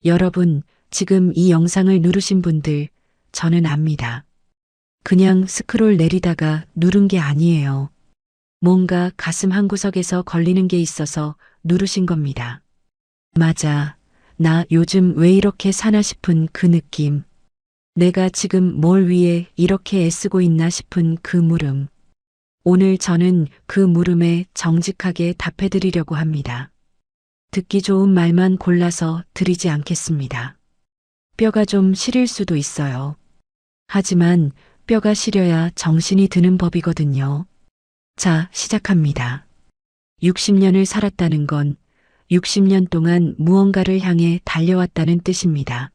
여러분, 지금 이 영상을 누르신 분들, 저는 압니다. 그냥 스크롤 내리다가 누른 게 아니에요. 뭔가 가슴 한구석에서 걸리는 게 있어서 누르신 겁니다. 맞아. 나 요즘 왜 이렇게 사나 싶은 그 느낌. 내가 지금 뭘 위해 이렇게 애쓰고 있나 싶은 그 물음. 오늘 저는 그 물음에 정직하게 답해드리려고 합니다. 듣기 좋은 말만 골라서 드리지 않겠습니다. 뼈가 좀 시릴 수도 있어요. 하지만 뼈가 시려야 정신이 드는 법이거든요. 자, 시작합니다. 60년을 살았다는 건 60년 동안 무언가를 향해 달려왔다는 뜻입니다.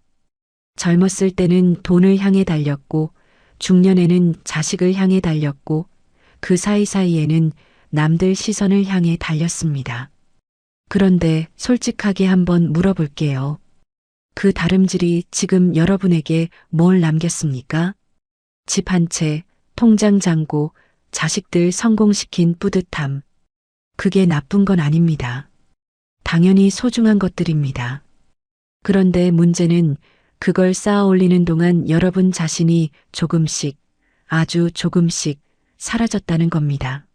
젊었을 때는 돈을 향해 달렸고, 중년에는 자식을 향해 달렸고, 그 사이사이에는 남들 시선을 향해 달렸습니다. 그런데 솔직하게 한번 물어볼게요. 그 다름질이 지금 여러분에게 뭘 남겼습니까? 집 한 채, 통장 잔고, 자식들 성공시킨 뿌듯함. 그게 나쁜 건 아닙니다. 당연히 소중한 것들입니다. 그런데 문제는 그걸 쌓아 올리는 동안 여러분 자신이 조금씩, 아주 조금씩 사라졌다는 겁니다.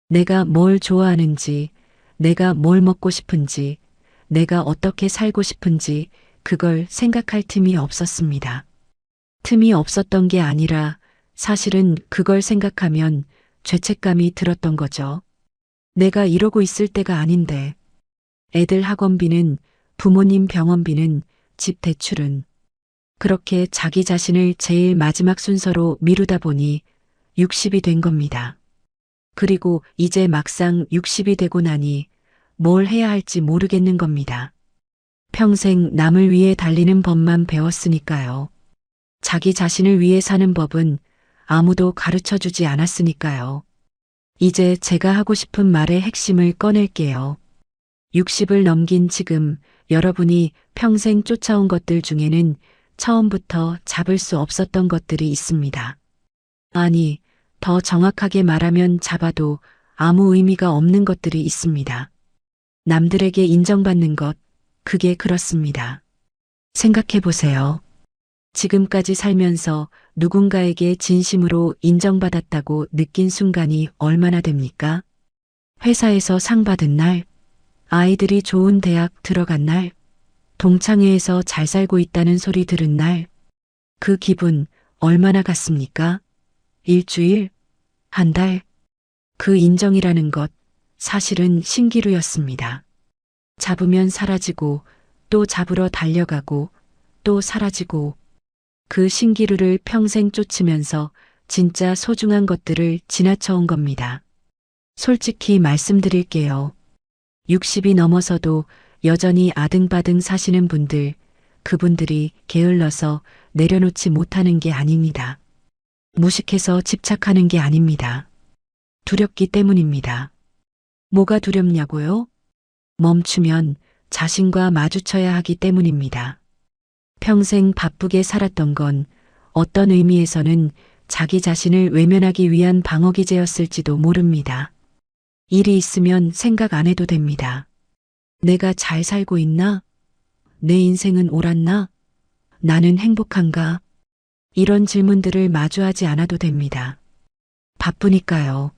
내가 뭘 좋아하는지, 내가 뭘 먹고 싶은지, 내가 어떻게 살고 싶은지 그걸 생각할 틈이 없었습니다. 틈이 없었던 게 아니라 사실은 그걸 생각하면 죄책감이 들었던 거죠. 내가 이러고 있을 때가 아닌데, 애들 학원비는, 부모님 병원비는, 집 대출은. 그렇게 자기 자신을 제일 마지막 순서로 미루다 보니 60이 된 겁니다. 그리고 이제 막상 60이 되고 나니 뭘 해야 할지 모르겠는 겁니다. 평생 남을 위해 달리는 법만 배웠으니까요. 자기 자신을 위해 사는 법은 아무도 가르쳐 주지 않았으니까요. 이제 제가 하고 싶은 말의 핵심을 꺼낼게요. 60을 넘긴 지금 여러분이 평생 쫓아온 것들 중에는 처음부터 잡을 수 없었던 것들이 있습니다. 아니, 더 정확하게 말하면 잡아도 아무 의미가 없는 것들이 있습니다. 남들에게 인정받는 것, 그게 그렇습니다. 생각해 보세요. 지금까지 살면서 누군가에게 진심으로 인정받았다고 느낀 순간이 얼마나 됩니까? 회사에서 상 받은 날, 아이들이 좋은 대학 들어간 날, 동창회에서 잘 살고 있다는 소리 들은 날, 그 기분 얼마나 같습니까? 일주일? 한 달? 그 인정이라는 것, 사실은 신기루였습니다. 잡으면 사라지고, 또 잡으러 달려가고, 또 사라지고, 그 신기루를 평생 쫓으면서 진짜 소중한 것들을 지나쳐온 겁니다. 솔직히 말씀드릴게요. 60이 넘어서도 여전히 아등바등 사시는 분들, 그분들이 게을러서 내려놓지 못하는 게 아닙니다. 무식해서 집착하는 게 아닙니다. 두렵기 때문입니다. 뭐가 두렵냐고요? 멈추면 자신과 마주쳐야 하기 때문입니다. 평생 바쁘게 살았던 건 어떤 의미에서는 자기 자신을 외면하기 위한 방어기제였을지도 모릅니다. 일이 있으면 생각 안 해도 됩니다. 내가 잘 살고 있나? 내 인생은 옳았나? 나는 행복한가? 이런 질문들을 마주하지 않아도 됩니다. 바쁘니까요.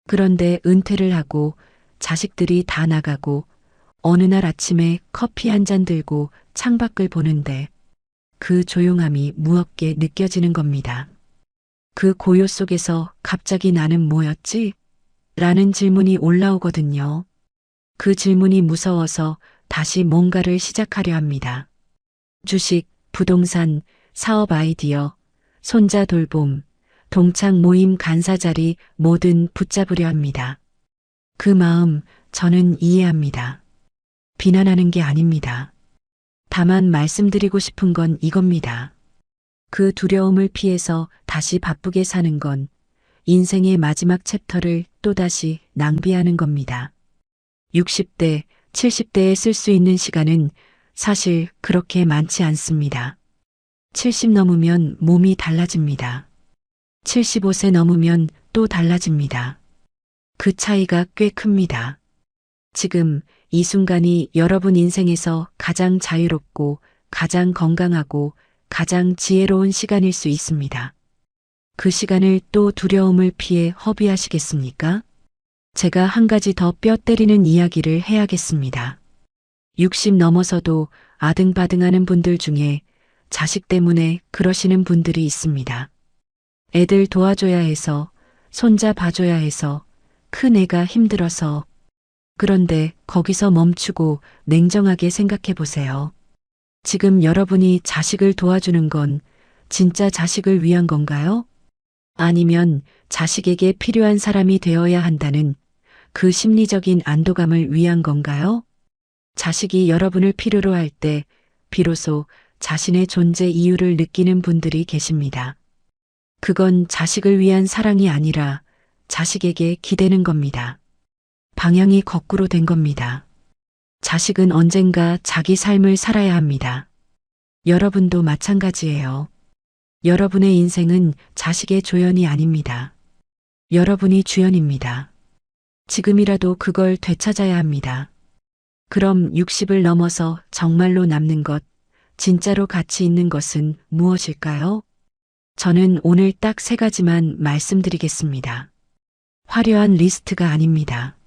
그런데 은퇴를 하고 자식들이 다 나가고 어느 날 아침에 커피 한 잔 들고 창밖을 보는데 그 조용함이 무겁게 느껴지는 겁니다. 그 고요 속에서 갑자기 나는 뭐였지? 라는 질문이 올라오거든요. 그 질문이 무서워서 다시 뭔가를 시작하려 합니다. 주식, 부동산, 사업 아이디어, 손자 돌봄, 동창 모임 간사 자리 뭐든 붙잡으려 합니다. 그 마음 저는 이해합니다. 비난하는 게 아닙니다. 다만 말씀드리고 싶은 건 이겁니다. 그 두려움을 피해서 다시 바쁘게 사는 건 인생의 마지막 챕터를 또다시 낭비하는 겁니다. 60대, 70대에 쓸 수 있는 시간은 사실 그렇게 많지 않습니다. 70 넘으면 몸이 달라집니다. 75세 넘으면 또 달라집니다. 그 차이가 꽤 큽니다. 지금 이 순간이 여러분 인생에서 가장 자유롭고 가장 건강하고 가장 지혜로운 시간일 수 있습니다. 그 시간을 또 두려움을 피해 허비하시겠습니까? 제가 한 가지 더 뼈 때리는 이야기를 해야겠습니다. 60 넘어서도 아등바등하는 분들 중에 자식 때문에 그러시는 분들이 있습니다. 애들 도와줘야 해서, 손자 봐줘야 해서, 큰 애가 힘들어서. 그런데 거기서 멈추고 냉정하게 생각해 보세요. 지금 여러분이 자식을 도와주는 건 진짜 자식을 위한 건가요? 아니면 자식에게 필요한 사람이 되어야 한다는 그 심리적인 안도감을 위한 건가요? 자식이 여러분을 필요로 할 때 비로소 자신의 존재 이유를 느끼는 분들이 계십니다. 그건 자식을 위한 사랑이 아니라 자식에게 기대는 겁니다. 방향이 거꾸로 된 겁니다. 자식은 언젠가 자기 삶을 살아야 합니다. 여러분도 마찬가지예요. 여러분의 인생은 자식의 조연이 아닙니다. 여러분이 주연입니다. 지금이라도 그걸 되찾아야 합니다. 그럼 60을 넘어서 정말로 남는 것, 진짜로 가치 있는 것은 무엇일까요? 저는 오늘 딱 3가지만 말씀드리겠습니다. 화려한 리스트가 아닙니다.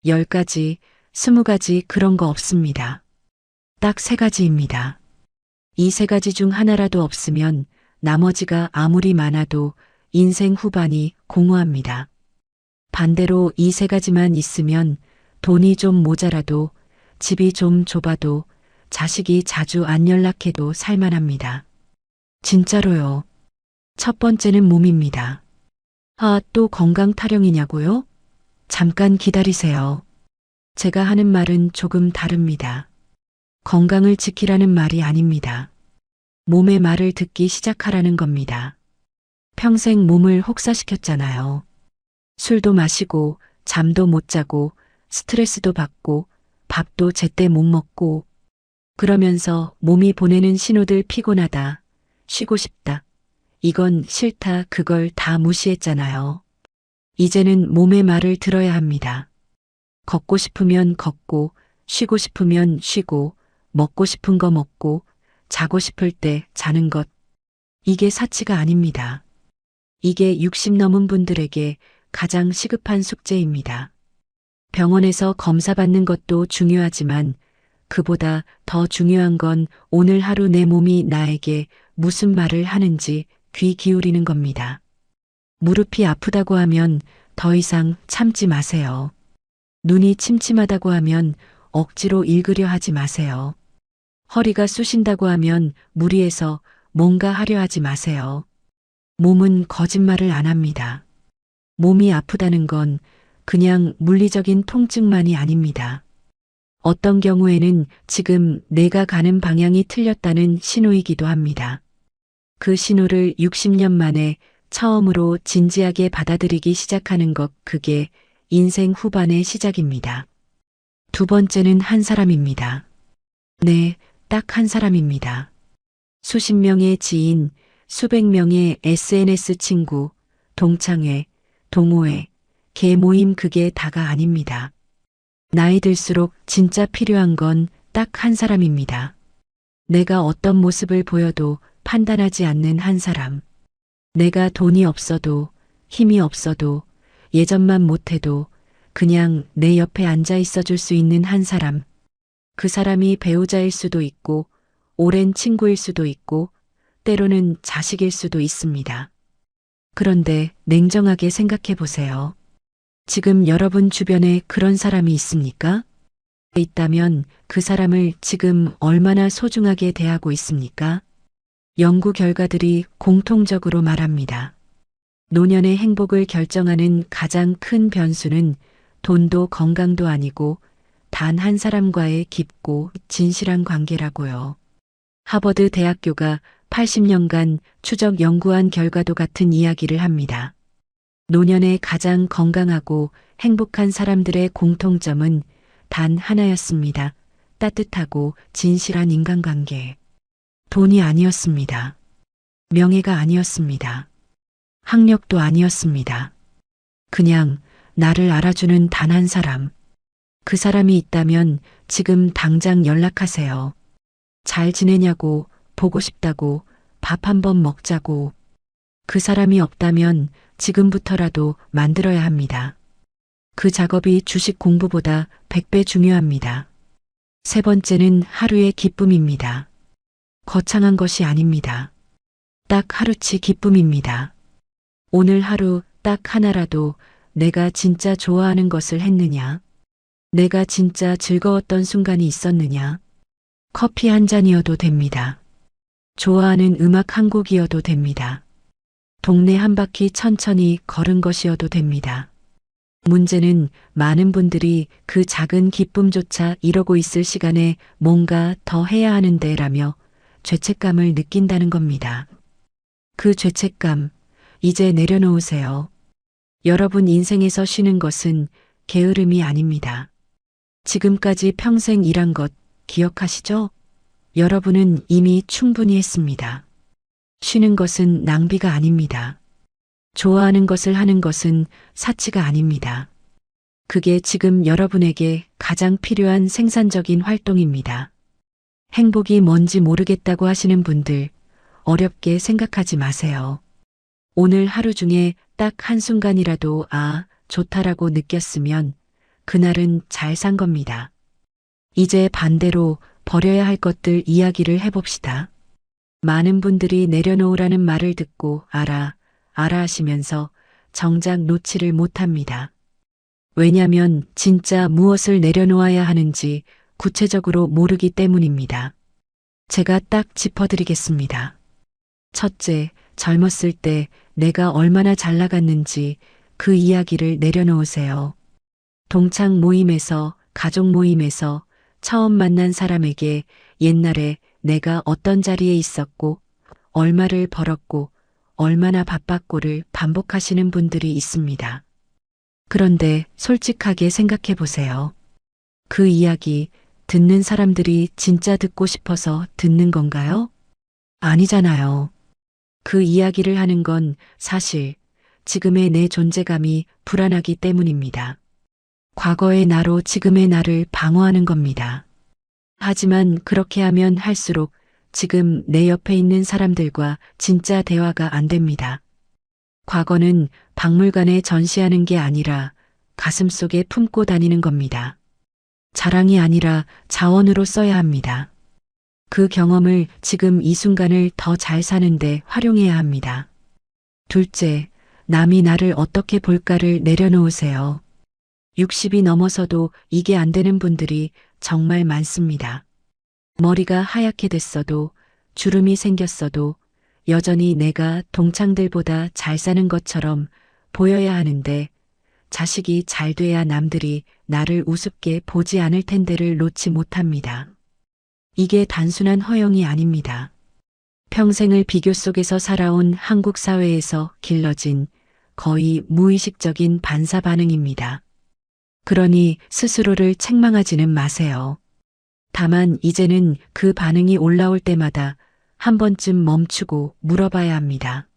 10가지, 20가지 그런 거 없습니다. 딱 3가지입니다. 이 3가지 중 하나라도 없으면 나머지가 아무리 많아도 인생 후반이 공허합니다. 반대로 이 3가지만 있으면 돈이 좀 모자라도, 집이 좀 좁아도, 자식이 자주 안 연락해도 살만합니다. 진짜로요. 첫 번째는 몸입니다. 아, 또 건강 타령이냐고요? 잠깐 기다리세요. 제가 하는 말은 조금 다릅니다. 건강을 지키라는 말이 아닙니다. 몸의 말을 듣기 시작하라는 겁니다. 평생 몸을 혹사시켰잖아요. 술도 마시고, 잠도 못 자고, 스트레스도 받고, 밥도 제때 못 먹고, 그러면서 몸이 보내는 신호들 피곤하다, 쉬고 싶다, 이건 싫다, 그걸 다 무시했잖아요. 이제는 몸의 말을 들어야 합니다. 걷고 싶으면 걷고, 쉬고 싶으면 쉬고, 먹고 싶은 거 먹고, 자고 싶을 때 자는 것. 이게 사치가 아닙니다. 이게 60 넘은 분들에게 가장 시급한 숙제입니다. 병원에서 검사받는 것도 중요하지만 그보다 더 중요한 건 오늘 하루 내 몸이 나에게 무슨 말을 하는지 귀 기울이는 겁니다. 무릎이 아프다고 하면 더 이상 참지 마세요. 눈이 침침하다고 하면 억지로 읽으려 하지 마세요. 허리가 쑤신다고 하면 무리해서 뭔가 하려 하지 마세요. 몸은 거짓말을 안 합니다. 몸이 아프다는 건 그냥 물리적인 통증만이 아닙니다. 어떤 경우에는 지금 내가 가는 방향이 틀렸다는 신호이기도 합니다. 그 신호를 60년 만에 처음으로 진지하게 받아들이기 시작하는 것, 그게 인생 후반의 시작입니다. 두 번째는 한 사람입니다. 네, 딱 한 사람입니다. 수십 명의 지인, 수백 명의 SNS 친구, 동창회, 동호회, 개모임, 그게 다가 아닙니다. 나이 들수록 진짜 필요한 건 딱 한 사람입니다. 내가 어떤 모습을 보여도 판단하지 않는 한 사람. 내가 돈이 없어도, 힘이 없어도, 예전만 못해도 그냥 내 옆에 앉아 있어 줄 수 있는 한 사람. 그 사람이 배우자일 수도 있고, 오랜 친구일 수도 있고, 때로는 자식일 수도 있습니다. 그런데 냉정하게 생각해 보세요. 지금 여러분 주변에 그런 사람이 있습니까? 있다면 그 사람을 지금 얼마나 소중하게 대하고 있습니까? 연구 결과들이 공통적으로 말합니다. 노년의 행복을 결정하는 가장 큰 변수는 돈도 건강도 아니고 단 한 사람과의 깊고 진실한 관계라고요. 하버드 대학교가 80년간 추적 연구한 결과도 같은 이야기를 합니다. 노년에 가장 건강하고 행복한 사람들의 공통점은 단 하나였습니다. 따뜻하고 진실한 인간관계. 돈이 아니었습니다. 명예가 아니었습니다. 학력도 아니었습니다. 그냥 나를 알아주는 단 한 사람. 그 사람이 있다면 지금 당장 연락하세요. 잘 지내냐고, 보고 싶다고, 밥 한번 먹자고. 그 사람이 없다면 지금부터라도 만들어야 합니다. 그 작업이 주식 공부보다 100배 중요합니다. 세 번째는 하루의 기쁨입니다. 거창한 것이 아닙니다. 딱 하루치 기쁨입니다. 오늘 하루 딱 하나라도 내가 진짜 좋아하는 것을 했느냐? 내가 진짜 즐거웠던 순간이 있었느냐? 커피 한 잔이어도 됩니다. 좋아하는 음악 한 곡이어도 됩니다. 동네 한 바퀴 천천히 걸은 것이어도 됩니다. 문제는 많은 분들이 그 작은 기쁨조차 이러고 있을 시간에 뭔가 더 해야 하는데 라며 죄책감을 느낀다는 겁니다. 그 죄책감, 이제 내려놓으세요. 여러분 인생에서 쉬는 것은 게으름이 아닙니다. 지금까지 평생 일한 것 기억하시죠? 여러분은 이미 충분히 했습니다. 쉬는 것은 낭비가 아닙니다. 좋아하는 것을 하는 것은 사치가 아닙니다. 그게 지금 여러분에게 가장 필요한 생산적인 활동입니다. 행복이 뭔지 모르겠다고 하시는 분들, 어렵게 생각하지 마세요. 오늘 하루 중에 딱 한순간이라도 좋다라고 느꼈으면 그날은 잘 산 겁니다. 이제 반대로 버려야 할 것들 이야기를 해봅시다. 많은 분들이 내려놓으라는 말을 듣고 알아 하시면서 정작 놓지를 못합니다. 왜냐면 진짜 무엇을 내려놓아야 하는지 구체적으로 모르기 때문입니다. 제가 딱 짚어드리겠습니다. 첫째, 젊었을 때 내가 얼마나 잘 나갔는지 그 이야기를 내려놓으세요. 동창 모임에서, 가족 모임에서 처음 만난 사람에게 옛날에 내가 어떤 자리에 있었고, 얼마를 벌었고, 얼마나 바빴고를 반복하시는 분들이 있습니다. 그런데 솔직하게 생각해 보세요. 그 이야기 듣는 사람들이 진짜 듣고 싶어서 듣는 건가요? 아니잖아요. 그 이야기를 하는 건 사실 지금의 내 존재감이 불안하기 때문입니다. 과거의 나로 지금의 나를 방어하는 겁니다. 하지만 그렇게 하면 할수록 지금 내 옆에 있는 사람들과 진짜 대화가 안 됩니다. 과거는 박물관에 전시하는 게 아니라 가슴속에 품고 다니는 겁니다. 자랑이 아니라 자원으로 써야 합니다. 그 경험을 지금 이 순간을 더 잘 사는데 활용해야 합니다. 둘째, 남이 나를 어떻게 볼까를 내려놓으세요. 60이 넘어서도 이게 안 되는 분들이 정말 많습니다. 머리가 하얗게 됐어도, 주름이 생겼어도 여전히 내가 동창들보다 잘 사는 것처럼 보여야 하는데 자식이 잘 돼야 남들이 나를 우습게 보지 않을 텐데를 놓지 못합니다. 이게 단순한 허영이 아닙니다. 평생을 비교 속에서 살아온 한국 사회에서 길러진 거의 무의식적인 반사 반응입니다. 그러니 스스로를 책망하지는 마세요. 다만 이제는 그 반응이 올라올 때마다 한 번쯤 멈추고 물어봐야 합니다.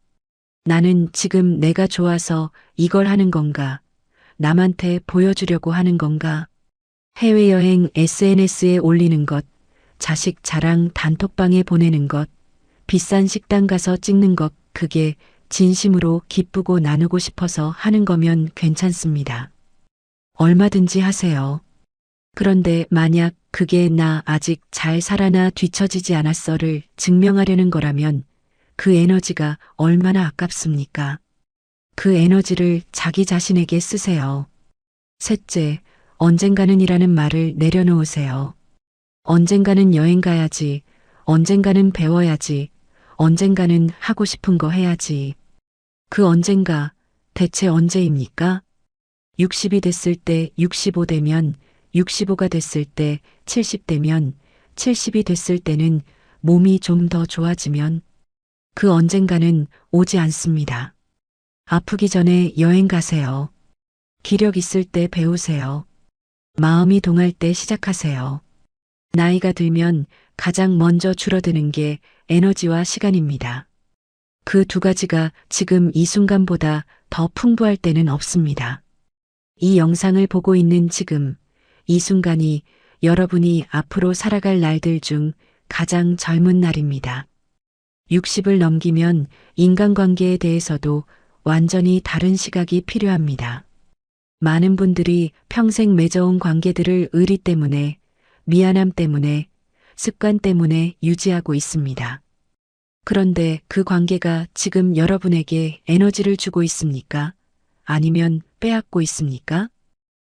나는 지금 내가 좋아서 이걸 하는 건가? 남한테 보여주려고 하는 건가? 해외여행 SNS에 올리는 것, 자식 자랑 단톡방에 보내는 것, 비싼 식당 가서 찍는 것, 그게 진심으로 기쁘고 나누고 싶어서 하는 거면 괜찮습니다. 얼마든지 하세요. 그런데 만약 그게 나 아직 잘 살아나 뒤처지지 않았어를 증명하려는 거라면 그 에너지가 얼마나 아깝습니까? 그 에너지를 자기 자신에게 쓰세요. 셋째, 언젠가는이라는 말을 내려놓으세요. 언젠가는 여행 가야지, 언젠가는 배워야지, 언젠가는 하고 싶은 거 해야지. 그 언젠가 대체 언제입니까? 60이 됐을 때 65 되면 65가 됐을 때 70 되면 70이 됐을 때는 몸이 좀 더 좋아지면 그 언젠가는 오지 않습니다. 아프기 전에 여행 가세요. 기력 있을 때 배우세요. 마음이 동할 때 시작하세요. 나이가 들면 가장 먼저 줄어드는 게 에너지와 시간입니다. 그 두 가지가 지금 이 순간보다 더 풍부할 때는 없습니다. 이 영상을 보고 있는 지금, 이 순간이 여러분이 앞으로 살아갈 날들 중 가장 젊은 날입니다. 60을 넘기면 인간관계에 대해서도 완전히 다른 시각이 필요합니다. 많은 분들이 평생 맺어온 관계들을 의리 때문에, 미안함 때문에, 습관 때문에 유지하고 있습니다. 그런데 그 관계가 지금 여러분에게 에너지를 주고 있습니까? 아니면 빼앗고 있습니까?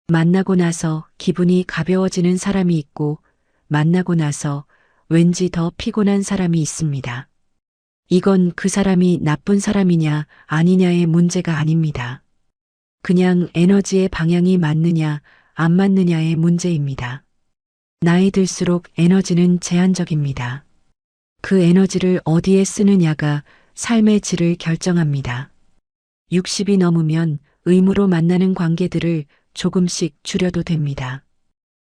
만나고 나서 기분이 가벼워지는 사람이 있고, 만나고 나서 왠지 더 피곤한 사람이 있습니다. 이건 그 사람이 나쁜 사람이냐 아니냐의 문제가 아닙니다. 그냥 에너지의 방향이 맞느냐 안 맞느냐의 문제입니다. 나이 들수록 에너지는 제한적입니다. 그 에너지를 어디에 쓰느냐가 삶의 질을 결정합니다. 60이 넘으면 의무로 만나는 관계들을 조금씩 줄여도 됩니다.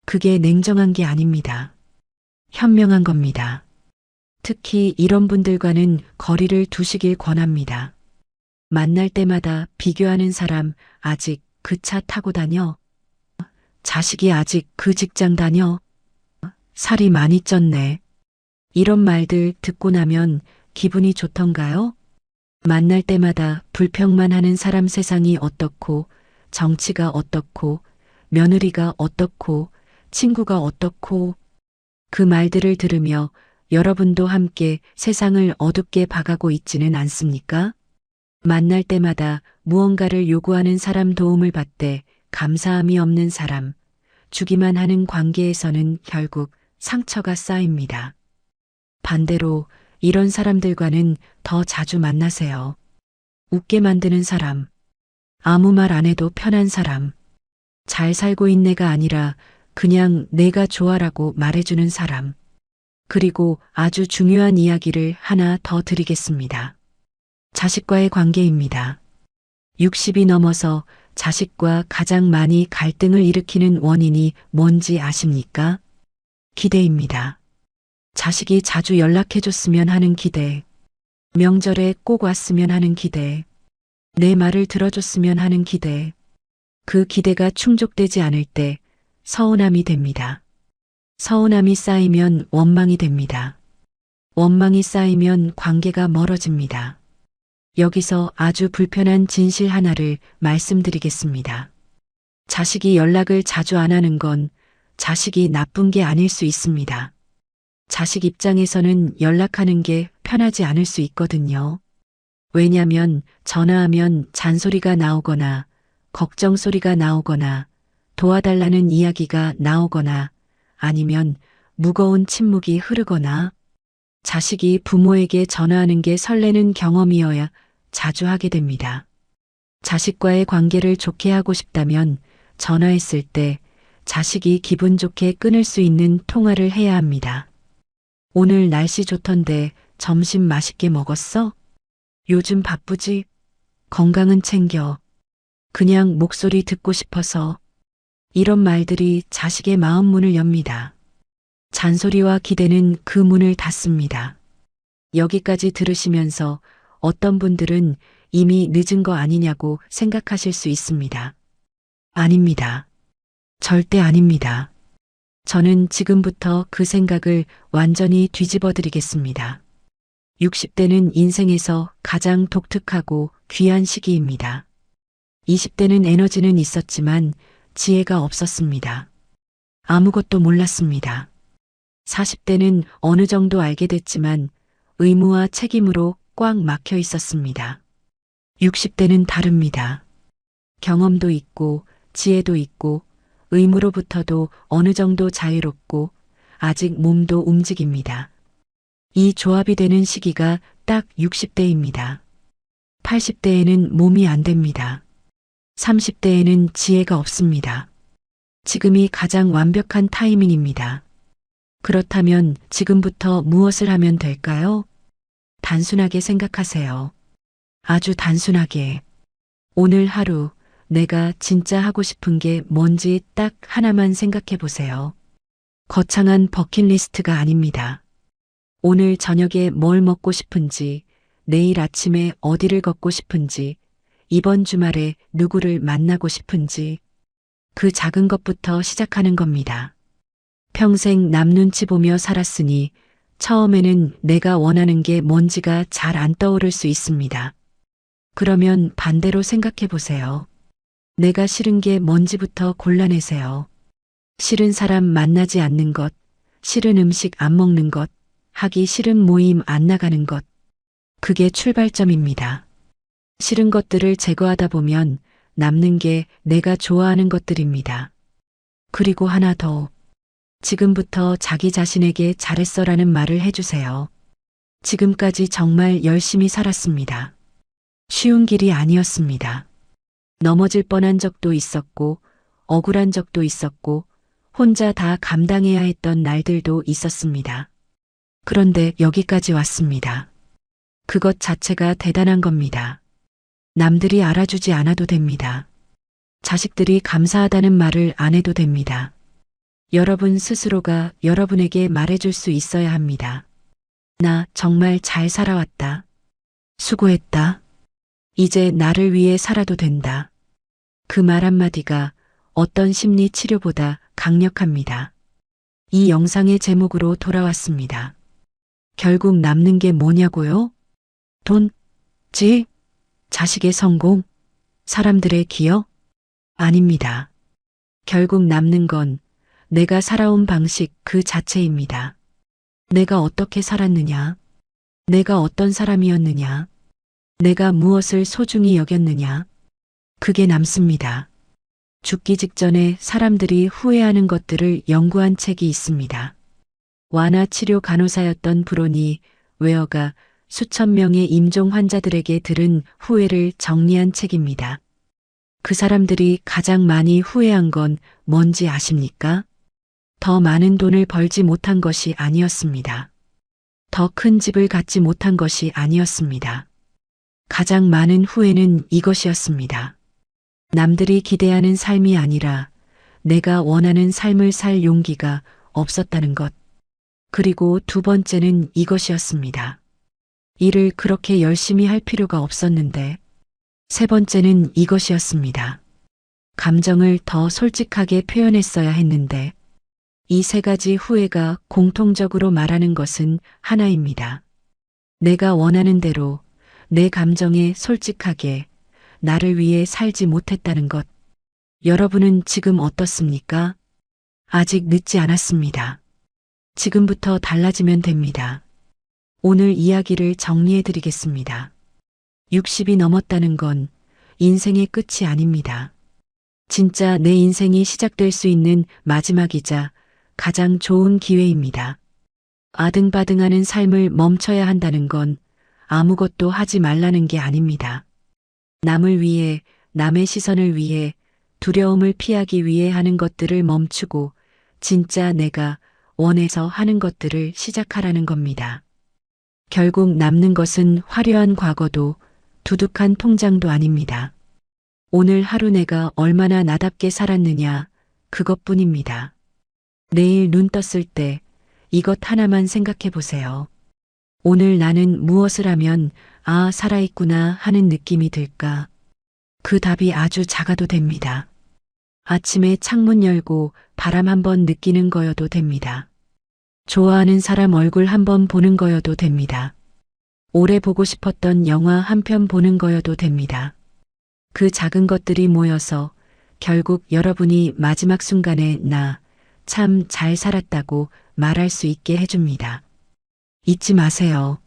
그게 냉정한 게 아닙니다. 현명한 겁니다. 특히 이런 분들과는 거리를 두시길 권합니다. 만날 때마다 비교하는 사람 아직 그 차 타고 다녀? 자식이 아직 그 직장 다녀? 살이 많이 쪘네. 이런 말들 듣고 나면 기분이 좋던가요? 만날 때마다 불평만 하는 사람 세상이 어떻고, 정치가 어떻고, 며느리가 어떻고, 친구가 어떻고, 그 말들을 들으며 여러분도 함께 세상을 어둡게 봐가고 있지는 않습니까? 만날 때마다 무언가를 요구하는 사람 도움을 받되 감사함이 없는 사람, 주기만 하는 관계에서는 결국 상처가 쌓입니다. 반대로 이런 사람들과는 더 자주 만나세요. 웃게 만드는 사람, 아무 말 안 해도 편한 사람, 잘 살고 있네가 아니라 그냥 내가 좋아라고 말해주는 사람, 그리고 아주 중요한 이야기를 하나 더 드리겠습니다. 자식과의 관계입니다. 60이 넘어서 자식과 가장 많이 갈등을 일으키는 원인이 뭔지 아십니까? 기대입니다. 자식이 자주 연락해줬으면 하는 기대, 명절에 꼭 왔으면 하는 기대, 내 말을 들어줬으면 하는 기대, 그 기대가 충족되지 않을 때 서운함이 됩니다. 서운함이 쌓이면 원망이 됩니다. 원망이 쌓이면 관계가 멀어집니다. 여기서 아주 불편한 진실 하나를 말씀드리겠습니다. 자식이 연락을 자주 안 하는 건 자식이 나쁜 게 아닐 수 있습니다. 자식 입장에서는 연락하는 게 편하지 않을 수 있거든요. 왜냐면 전화하면 잔소리가 나오거나 걱정 소리가 나오거나 도와달라는 이야기가 나오거나 아니면 무거운 침묵이 흐르거나 자식이 부모에게 전화하는 게 설레는 경험이어야 자주 하게 됩니다. 자식과의 관계를 좋게 하고 싶다면 전화했을 때 자식이 기분 좋게 끊을 수 있는 통화를 해야 합니다. 오늘 날씨 좋던데 점심 맛있게 먹었어? 요즘 바쁘지? 건강은 챙겨. 그냥 목소리 듣고 싶어서. 이런 말들이 자식의 마음 문을 엽니다. 잔소리와 기대는 그 문을 닫습니다. 여기까지 들으시면서 어떤 분들은 이미 늦은 거 아니냐고 생각하실 수 있습니다. 아닙니다. 절대 아닙니다. 저는 지금부터 그 생각을 완전히 뒤집어 드리겠습니다. 60대는 인생에서 가장 독특하고 귀한 시기입니다. 20대는 에너지는 있었지만 지혜가 없었습니다. 아무것도 몰랐습니다. 40대는 어느 정도 알게 됐지만 의무와 책임으로 꽉 막혀 있었습니다. 60대는 다릅니다. 경험도 있고 지혜도 있고 의무로부터도 어느 정도 자유롭고 아직 몸도 움직입니다. 이 조합이 되는 시기가 딱 60대입니다. 80대에는 몸이 안 됩니다. 30대에는 지혜가 없습니다. 지금이 가장 완벽한 타이밍입니다. 그렇다면 지금부터 무엇을 하면 될까요? 단순하게 생각하세요. 아주 단순하게. 오늘 하루 내가 진짜 하고 싶은 게 뭔지 딱 하나만 생각해 보세요. 거창한 버킷리스트가 아닙니다. 오늘 저녁에 뭘 먹고 싶은지, 내일 아침에 어디를 걷고 싶은지, 이번 주말에 누구를 만나고 싶은지, 그 작은 것부터 시작하는 겁니다. 평생 남 눈치 보며 살았으니 처음에는 내가 원하는 게 뭔지가 잘 안 떠오를 수 있습니다. 그러면 반대로 생각해 보세요. 내가 싫은 게 뭔지부터 골라내세요. 싫은 사람 만나지 않는 것, 싫은 음식 안 먹는 것, 하기 싫은 모임 안 나가는 것. 그게 출발점입니다. 싫은 것들을 제거하다 보면 남는 게 내가 좋아하는 것들입니다. 그리고 하나 더. 지금부터 자기 자신에게 잘했어라는 말을 해주세요. 지금까지 정말 열심히 살았습니다. 쉬운 길이 아니었습니다. 넘어질 뻔한 적도 있었고, 억울한 적도 있었고, 혼자 다 감당해야 했던 날들도 있었습니다. 그런데 여기까지 왔습니다. 그것 자체가 대단한 겁니다. 남들이 알아주지 않아도 됩니다. 자식들이 감사하다는 말을 안 해도 됩니다. 여러분 스스로가 여러분에게 말해줄 수 있어야 합니다. 나 정말 잘 살아왔다. 수고했다. 이제 나를 위해 살아도 된다. 그 말 한마디가 어떤 심리 치료보다 강력합니다. 이 영상의 제목으로 돌아왔습니다. 결국 남는 게 뭐냐고요? 돈, 집, 자식의 성공, 사람들의 기여? 아닙니다. 결국 남는 건 내가 살아온 방식 그 자체입니다. 내가 어떻게 살았느냐? 내가 어떤 사람이었느냐? 내가 무엇을 소중히 여겼느냐? 그게 남습니다. 죽기 직전에 사람들이 후회하는 것들을 연구한 책이 있습니다. 완화치료 간호사였던 브로니 웨어가 수천 명의 임종 환자들에게 들은 후회를 정리한 책입니다. 그 사람들이 가장 많이 후회한 건 뭔지 아십니까? 더 많은 돈을 벌지 못한 것이 아니었습니다. 더 큰 집을 갖지 못한 것이 아니었습니다. 가장 많은 후회는 이것이었습니다. 남들이 기대하는 삶이 아니라 내가 원하는 삶을 살 용기가 없었다는 것. 그리고 두 번째는 이것이었습니다. 일을 그렇게 열심히 할 필요가 없었는데. 세 번째는 이것이었습니다. 감정을 더 솔직하게 표현했어야 했는데. 이 세 가지 후회가 공통적으로 말하는 것은 하나입니다. 내가 원하는 대로 내 감정에 솔직하게 나를 위해 살지 못했다는 것. 여러분은 지금 어떻습니까? 아직 늦지 않았습니다. 지금부터 달라지면 됩니다. 오늘 이야기를 정리해 드리겠습니다. 60이 넘었다는 건 인생의 끝이 아닙니다. 진짜 내 인생이 시작될 수 있는 마지막이자 가장 좋은 기회입니다. 아등바등하는 삶을 멈춰야 한다는 건 아무것도 하지 말라는 게 아닙니다. 남을 위해, 남의 시선을 위해, 두려움을 피하기 위해 하는 것들을 멈추고 진짜 내가 원해서 하는 것들을 시작하라는 겁니다. 결국 남는 것은 화려한 과거도 두둑한 통장도 아닙니다. 오늘 하루 내가 얼마나 나답게 살았느냐, 그것뿐입니다. 내일 눈 떴을 때 이것 하나만 생각해 보세요. 오늘 나는 무엇을 하면 아, 살아있구나 하는 느낌이 들까? 그 답이 아주 작아도 됩니다. 아침에 창문 열고 바람 한번 느끼는 거여도 됩니다. 좋아하는 사람 얼굴 한번 보는 거여도 됩니다. 오래 보고 싶었던 영화 한 편 보는 거여도 됩니다. 그 작은 것들이 모여서 결국 여러분이 마지막 순간에 나 참 잘 살았다고 말할 수 있게 해줍니다. 잊지 마세요.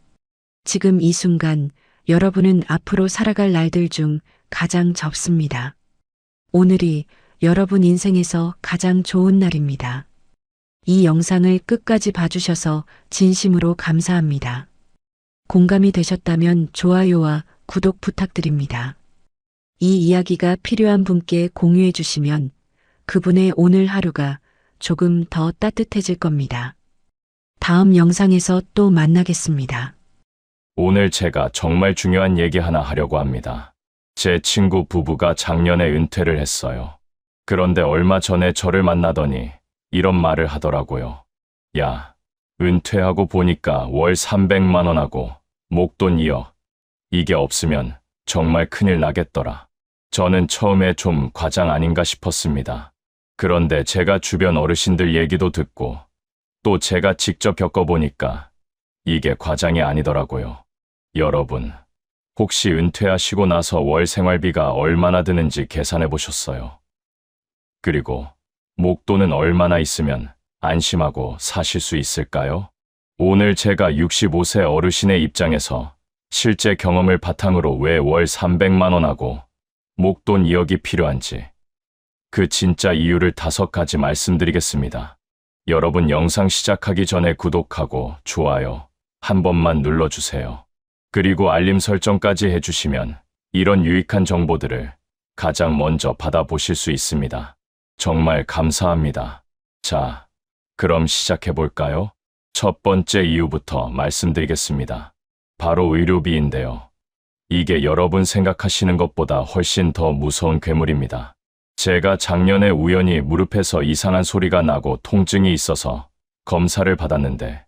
지금 이 순간 여러분은 앞으로 살아갈 날들 중 가장 적습니다. 오늘이 여러분 인생에서 가장 좋은 날입니다. 이 영상을 끝까지 봐주셔서 진심으로 감사합니다. 공감이 되셨다면 좋아요와 구독 부탁드립니다. 이 이야기가 필요한 분께 공유해 주시면 그분의 오늘 하루가 조금 더 따뜻해질 겁니다. 다음 영상에서 또 만나겠습니다. 오늘 제가 정말 중요한 얘기 하나 하려고 합니다. 제 친구 부부가 작년에 은퇴를 했어요. 그런데 얼마 전에 저를 만나더니 이런 말을 하더라고요. 야, 은퇴하고 보니까 월 300만 원하고 목돈 2억. 이게 없으면 정말 큰일 나겠더라. 저는 처음에 좀 과장 아닌가 싶었습니다. 그런데 제가 주변 어르신들 얘기도 듣고 또 제가 직접 겪어보니까 이게 과장이 아니더라고요. 여러분, 혹시 은퇴하시고 나서 월 생활비가 얼마나 드는지 계산해 보셨어요? 그리고 목돈은 얼마나 있으면 안심하고 사실 수 있을까요? 오늘 제가 65세 어르신의 입장에서 실제 경험을 바탕으로 왜 월 300만 원하고 목돈 2억이 필요한지 그 진짜 이유를 5가지 말씀드리겠습니다. 여러분 영상 시작하기 전에 구독하고 좋아요 한 번만 눌러주세요. 그리고 알림 설정까지 해주시면 이런 유익한 정보들을 가장 먼저 받아보실 수 있습니다. 정말 감사합니다. 자, 그럼 시작해볼까요? 첫 번째 이유부터 말씀드리겠습니다. 바로 의료비인데요. 이게 여러분 생각하시는 것보다 훨씬 더 무서운 괴물입니다. 제가 작년에 우연히 무릎에서 이상한 소리가 나고 통증이 있어서 검사를 받았는데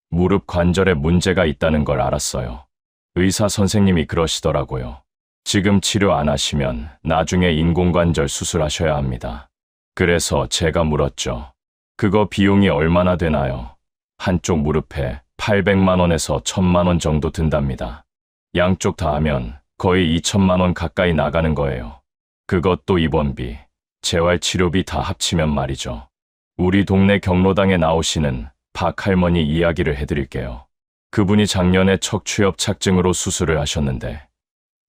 무릎 관절에 문제가 있다는 걸 알았어요. 의사 선생님이 그러시더라고요. 지금 치료 안 하시면 나중에 인공관절 수술하셔야 합니다. 그래서 제가 물었죠. 그거 비용이 얼마나 되나요? 한쪽 무릎에 800만 원에서 1000만 원 정도 든답니다. 양쪽 다 하면 거의 2천만 원 가까이 나가는 거예요. 그것도 입원비, 재활치료비 다 합치면 말이죠. 우리 동네 경로당에 나오시는 박 할머니 이야기를 해드릴게요. 그분이 작년에 척추협착증으로 수술을 하셨는데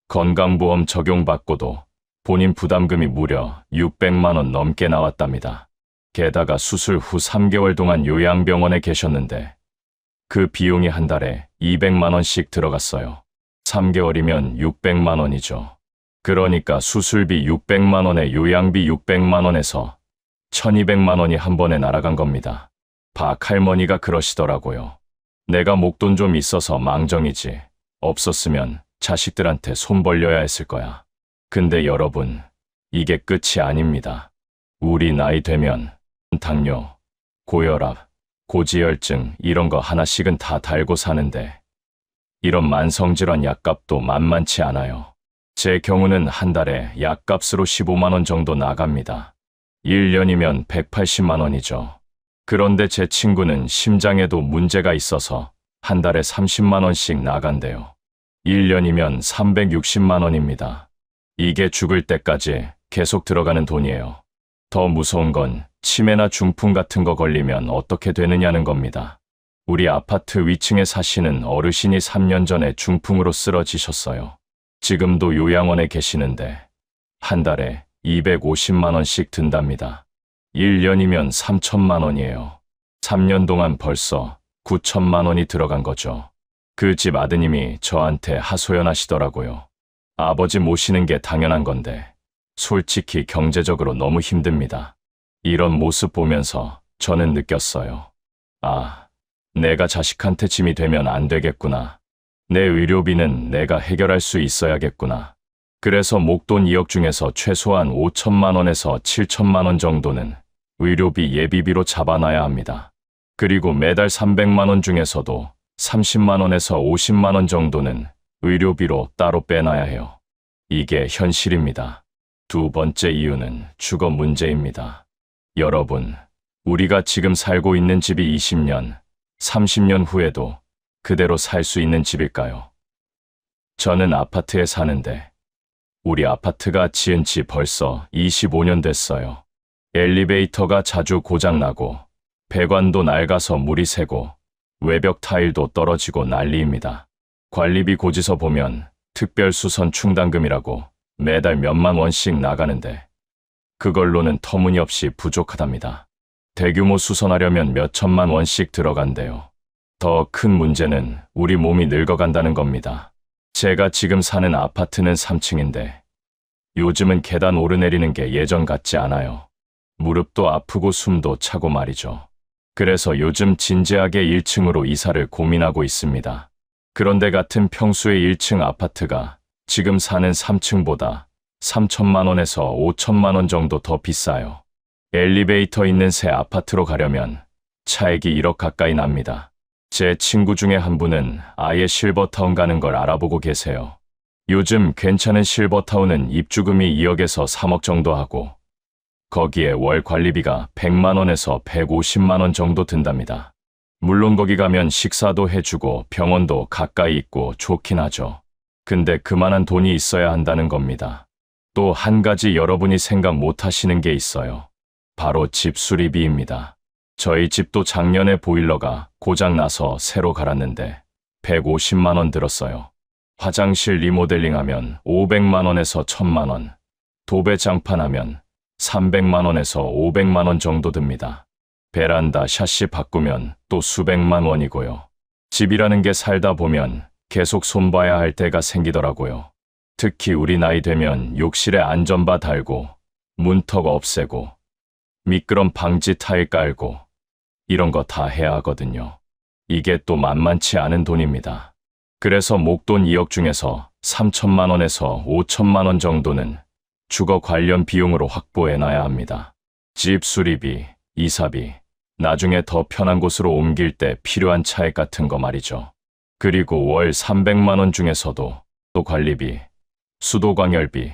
건강보험 적용받고도 본인 부담금이 무려 600만 원 넘게 나왔답니다. 게다가 수술 후 3개월 동안 요양병원에 계셨는데 그 비용이 한 달에 200만 원씩 들어갔어요. 3개월이면 600만 원이죠. 그러니까 수술비 600만 원에 요양비 600만 원에서 1200만 원이 한 번에 날아간 겁니다. 박 할머니가 그러시더라고요. 내가 목돈 좀 있어서 망정이지. 없었으면 자식들한테 손 벌려야 했을 거야. 근데 여러분, 이게 끝이 아닙니다. 우리 나이 되면 당뇨, 고혈압, 고지혈증 이런 거 하나씩은 다 달고 사는데 이런 만성질환 약값도 만만치 않아요. 제 경우는 한 달에 약값으로 15만 원 정도 나갑니다. 1년이면 180만 원이죠. 그런데 제 친구는 심장에도 문제가 있어서 한 달에 30만 원씩 나간대요. 1년이면 360만 원입니다. 이게 죽을 때까지 계속 들어가는 돈이에요. 더 무서운 건 치매나 중풍 같은 거 걸리면 어떻게 되느냐는 겁니다. 우리 아파트 위층에 사시는 어르신이 3년 전에 중풍으로 쓰러지셨어요. 지금도 요양원에 계시는데 한 달에 250만 원씩 든답니다. 1년이면 3천만 원이에요. 3년 동안 벌써 9천만 원이 들어간 거죠. 그 집 아드님이 저한테 하소연하시더라고요. 아버지 모시는 게 당연한 건데 솔직히 경제적으로 너무 힘듭니다. 이런 모습 보면서 저는 느꼈어요. 아, 내가 자식한테 짐이 되면 안 되겠구나. 내 의료비는 내가 해결할 수 있어야겠구나. 그래서 목돈 2억 중에서 최소한 5천만 원에서 7천만 원 정도는 의료비 예비비로 잡아놔야 합니다. 그리고 매달 300만 원 중에서도 30만 원에서 50만 원 정도는 의료비로 따로 빼놔야 해요. 이게 현실입니다. 두 번째 이유는 주거 문제입니다. 여러분, 우리가 지금 살고 있는 집이 20년, 30년 후에도 그대로 살 수 있는 집일까요? 저는 아파트에 사는데 우리 아파트가 지은 지 벌써 25년 됐어요. 엘리베이터가 자주 고장나고 배관도 낡아서 물이 새고 외벽 타일도 떨어지고 난리입니다. 관리비 고지서 보면 특별수선 충당금이라고 매달 몇만 원씩 나가는데 그걸로는 터무니없이 부족하답니다. 대규모 수선하려면 몇 천만 원씩 들어간대요. 더 큰 문제는 우리 몸이 늙어간다는 겁니다. 제가 지금 사는 아파트는 3층인데 요즘은 계단 오르내리는 게 예전 같지 않아요. 무릎도 아프고 숨도 차고 말이죠. 그래서 요즘 진지하게 1층으로 이사를 고민하고 있습니다. 그런데 같은 평수의 1층 아파트가 지금 사는 3층보다 3천만 원에서 5천만 원 정도 더 비싸요. 엘리베이터 있는 새 아파트로 가려면 차액이 1억 가까이 납니다. 제 친구 중에 한 분은 아예 실버타운 가는 걸 알아보고 계세요. 요즘 괜찮은 실버타운은 입주금이 2억에서 3억 정도 하고 거기에 월 관리비가 100만 원에서 150만 원 정도 든답니다. 물론 거기 가면 식사도 해주고 병원도 가까이 있고 좋긴 하죠. 근데 그만한 돈이 있어야 한다는 겁니다. 또 한 가지 여러분이 생각 못 하시는 게 있어요. 바로 집 수리비입니다. 저희 집도 작년에 보일러가 고장나서 새로 갈았는데 150만 원 들었어요. 화장실 리모델링하면 500만 원에서 1000만 원, 도배 장판하면 300만 원에서 500만 원 정도 듭니다. 베란다 샤시 바꾸면 또 수백만 원이고요. 집이라는 게 살다 보면 계속 손봐야 할 때가 생기더라고요. 특히 우리 나이 되면 욕실에 안전바 달고 문턱 없애고 미끄럼 방지 타일 깔고 이런 거 다 해야 하거든요. 이게 또 만만치 않은 돈입니다. 그래서 목돈 2억 중에서 3천만 원에서 5천만 원 정도는 주거 관련 비용으로 확보해놔야 합니다. 집 수리비, 이사비, 나중에 더 편한 곳으로 옮길 때 필요한 차액 같은 거 말이죠. 그리고 월 300만 원 중에서도 또 관리비, 수도광열비,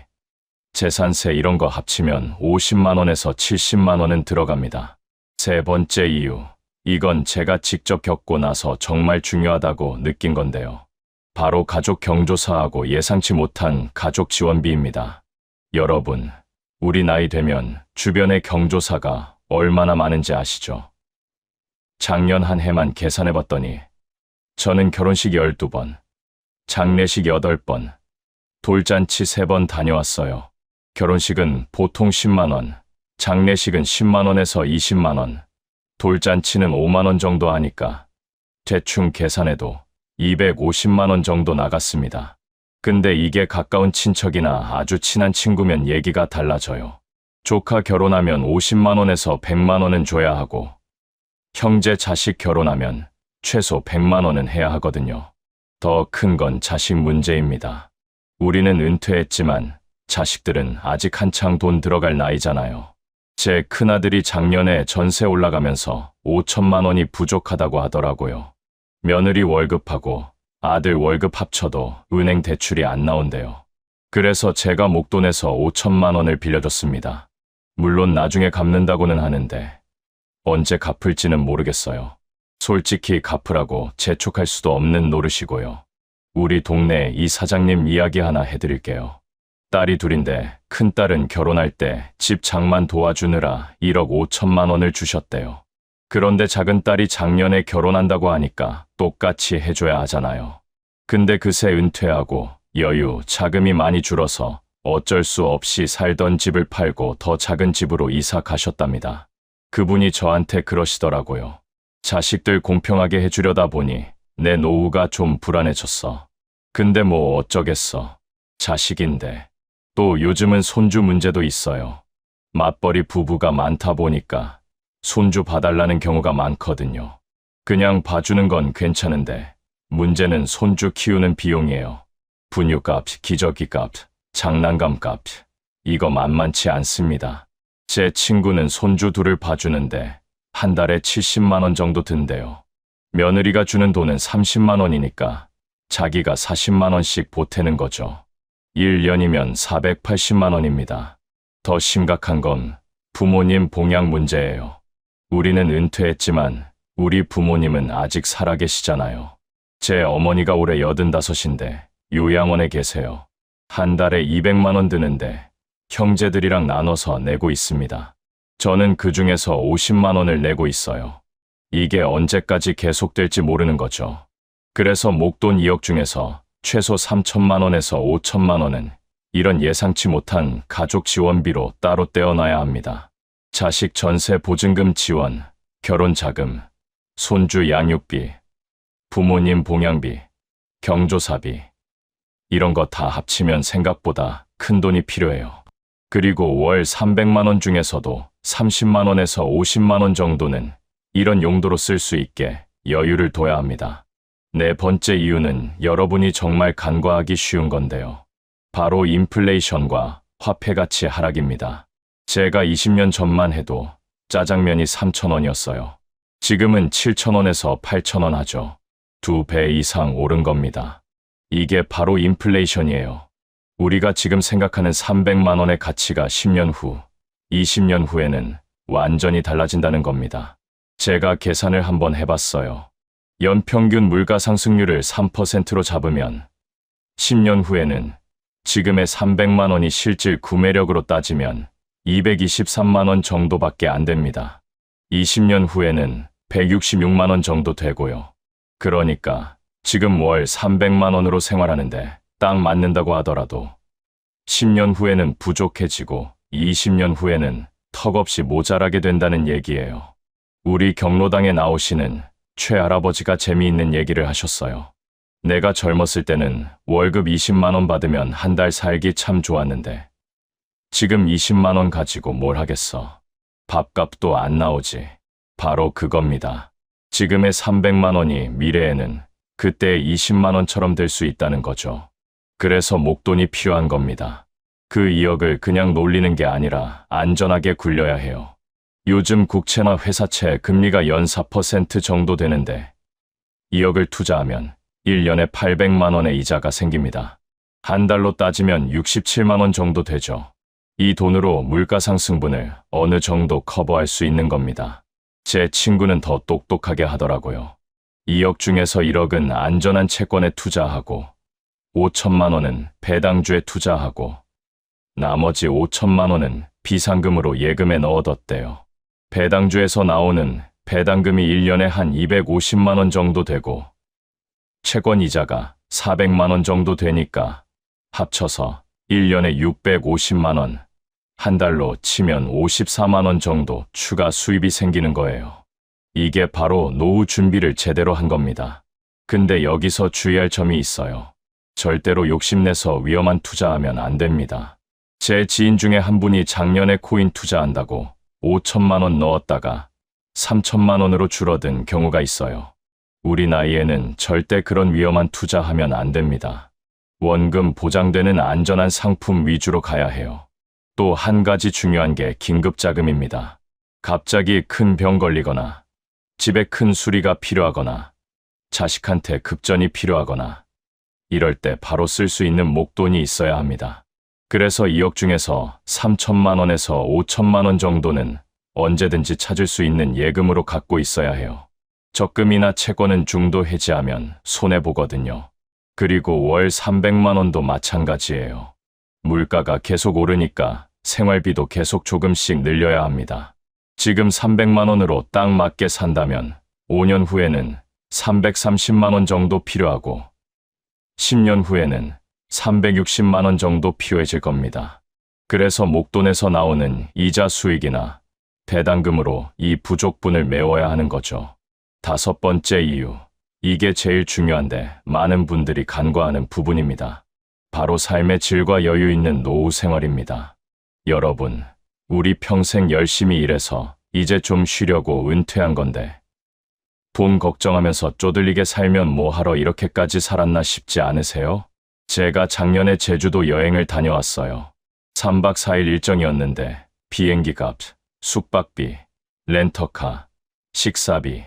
재산세 이런 거 합치면 50만 원에서 70만 원은 들어갑니다. 세 번째 이유, 이건 제가 직접 겪고 나서 정말 중요하다고 느낀 건데요. 바로 가족 경조사하고 예상치 못한 가족 지원비입니다. 여러분, 우리 나이 되면 주변의 경조사가 얼마나 많은지 아시죠? 작년 한 해만 계산해봤더니 저는 결혼식 12번, 장례식 8번, 돌잔치 3번 다녀왔어요. 결혼식은 보통 10만 원, 장례식은 10만 원에서 20만 원, 돌잔치는 5만 원 정도 하니까 대충 계산해도 250만 원 정도 나갔습니다. 근데 이게 가까운 친척이나 아주 친한 친구면 얘기가 달라져요. 조카 결혼하면 50만 원에서 100만 원은 줘야 하고 형제 자식 결혼하면 최소 100만 원은 해야 하거든요. 더 큰 건 자식 문제입니다. 우리는 은퇴했지만 자식들은 아직 한창 돈 들어갈 나이잖아요. 제 큰아들이 작년에 전세 올라가면서 5천만 원이 부족하다고 하더라고요. 며느리 월급하고 아들 월급 합쳐도 은행 대출이 안 나온대요. 그래서 제가 목돈에서 5천만 원을 빌려줬습니다. 물론 나중에 갚는다고는 하는데 언제 갚을지는 모르겠어요. 솔직히 갚으라고 재촉할 수도 없는 노릇이고요. 우리 동네 이 사장님 이야기 하나 해드릴게요. 딸이 둘인데 큰딸은 결혼할 때 집 장만 도와주느라 1억 5천만 원을 주셨대요. 그런데 작은딸이 작년에 결혼한다고 하니까 똑같이 해줘야 하잖아요. 근데 그새 은퇴하고 여유, 자금이 많이 줄어서 어쩔 수 없이 살던 집을 팔고 더 작은 집으로 이사 가셨답니다. 그분이 저한테 그러시더라고요. 자식들 공평하게 해주려다 보니 내 노후가 좀 불안해졌어. 근데 뭐 어쩌겠어. 자식인데. 또 요즘은 손주 문제도 있어요. 맞벌이 부부가 많다 보니까 손주 봐달라는 경우가 많거든요. 그냥 봐주는 건 괜찮은데 문제는 손주 키우는 비용이에요. 분유값, 기저귀값, 장난감값. 이거 만만치 않습니다. 제 친구는 손주 둘을 봐주는데 한 달에 70만 원 정도 든대요. 며느리가 주는 돈은 30만 원이니까 자기가 40만 원씩 보태는 거죠. 1년이면 480만 원입니다. 더 심각한 건 부모님 봉양 문제예요. 우리는 은퇴했지만 우리 부모님은 아직 살아계시잖아요. 제 어머니가 올해 85인데 요양원에 계세요. 한 달에 200만 원 드는데 형제들이랑 나눠서 내고 있습니다. 저는 그 중에서 50만 원을 내고 있어요. 이게 언제까지 계속될지 모르는 거죠. 그래서 목돈 2억 중에서 최소 3천만 원에서 5천만 원은 이런 예상치 못한 가족 지원비로 따로 떼어놔야 합니다. 자식 전세 보증금 지원, 결혼 자금, 손주 양육비, 부모님 봉양비, 경조사비 이런 거 다 합치면 생각보다 큰 돈이 필요해요. 그리고 월 300만 원 중에서도 30만 원에서 50만 원 정도는 이런 용도로 쓸 수 있게 여유를 둬야 합니다. 네 번째 이유는 여러분이 정말 간과하기 쉬운 건데요. 바로 인플레이션과 화폐 가치 하락입니다. 제가 20년 전만 해도 짜장면이 3,000원이었어요. 지금은 7,000원에서 8,000원 하죠. 2배 이상 오른 겁니다. 이게 바로 인플레이션이에요. 우리가 지금 생각하는 300만 원의 가치가 10년 후 20년 후에는 완전히 달라진다는 겁니다. 제가 계산을 한번 해봤어요. 연평균 물가 상승률을 3%로 잡으면 10년 후에는 지금의 300만 원이 실질 구매력으로 따지면 223만 원 정도밖에 안 됩니다. 20년 후에는 166만 원 정도 되고요. 그러니까 지금 월 300만 원으로 생활하는데 딱 맞는다고 하더라도 10년 후에는 부족해지고 20년 후에는 턱없이 모자라게 된다는 얘기예요. 우리 경로당에 나오시는 최할아버지가 재미있는 얘기를 하셨어요. 내가 젊었을 때는 월급 20만 원 받으면 한 달 살기 참 좋았는데 지금 20만 원 가지고 뭘 하겠어. 밥값도 안 나오지. 바로 그겁니다. 지금의 300만 원이 미래에는 그때의 20만 원처럼 될 수 있다는 거죠. 그래서 목돈이 필요한 겁니다. 그 2억을 그냥 놀리는 게 아니라 안전하게 굴려야 해요. 요즘 국채나 회사채 금리가 연 4% 정도 되는데 2억을 투자하면 1년에 800만 원의 이자가 생깁니다. 한 달로 따지면 67만 원 정도 되죠. 이 돈으로 물가 상승분을 어느 정도 커버할 수 있는 겁니다. 제 친구는 더 똑똑하게 하더라고요. 2억 중에서 1억은 안전한 채권에 투자하고 5천만 원은 배당주에 투자하고 나머지 5천만 원은 비상금으로 예금에 넣어뒀대요. 배당주에서 나오는 배당금이 1년에 한 250만 원 정도 되고 채권 이자가 400만 원 정도 되니까 합쳐서 1년에 650만 원, 한 달로 치면 54만 원 정도 추가 수입이 생기는 거예요. 이게 바로 노후 준비를 제대로 한 겁니다. 근데 여기서 주의할 점이 있어요. 절대로 욕심내서 위험한 투자하면 안 됩니다. 제 지인 중에 한 분이 작년에 코인 투자한다고 5천만 원 넣었다가 3천만 원으로 줄어든 경우가 있어요. 우리 나이에는 절대 그런 위험한 투자하면 안 됩니다. 원금 보장되는 안전한 상품 위주로 가야 해요. 또 한 가지 중요한 게 긴급자금입니다. 갑자기 큰 병 걸리거나 집에 큰 수리가 필요하거나 자식한테 급전이 필요하거나 이럴 때 바로 쓸 수 있는 목돈이 있어야 합니다. 그래서 2억 중에서 3천만 원에서 5천만 원 정도는 언제든지 찾을 수 있는 예금으로 갖고 있어야 해요. 적금이나 채권은 중도 해지하면 손해보거든요. 그리고 월 300만 원도 마찬가지예요. 물가가 계속 오르니까 생활비도 계속 조금씩 늘려야 합니다. 지금 300만 원으로 딱 맞게 산다면 5년 후에는 330만 원 정도 필요하고 10년 후에는 360만 원 정도 필요해질 겁니다. 그래서 목돈에서 나오는 이자 수익이나 배당금으로 이 부족분을 메워야 하는 거죠. 5번째 이유, 이게 제일 중요한데 많은 분들이 간과하는 부분입니다. 바로 삶의 질과 여유 있는 노후 생활입니다. 여러분, 우리 평생 열심히 일해서 이제 좀 쉬려고 은퇴한 건데 돈 걱정하면서 쪼들리게 살면 뭐하러 이렇게까지 살았나 싶지 않으세요? 제가 작년에 제주도 여행을 다녀왔어요. 3박 4일 일정이었는데 비행기 값, 숙박비, 렌터카, 식사비,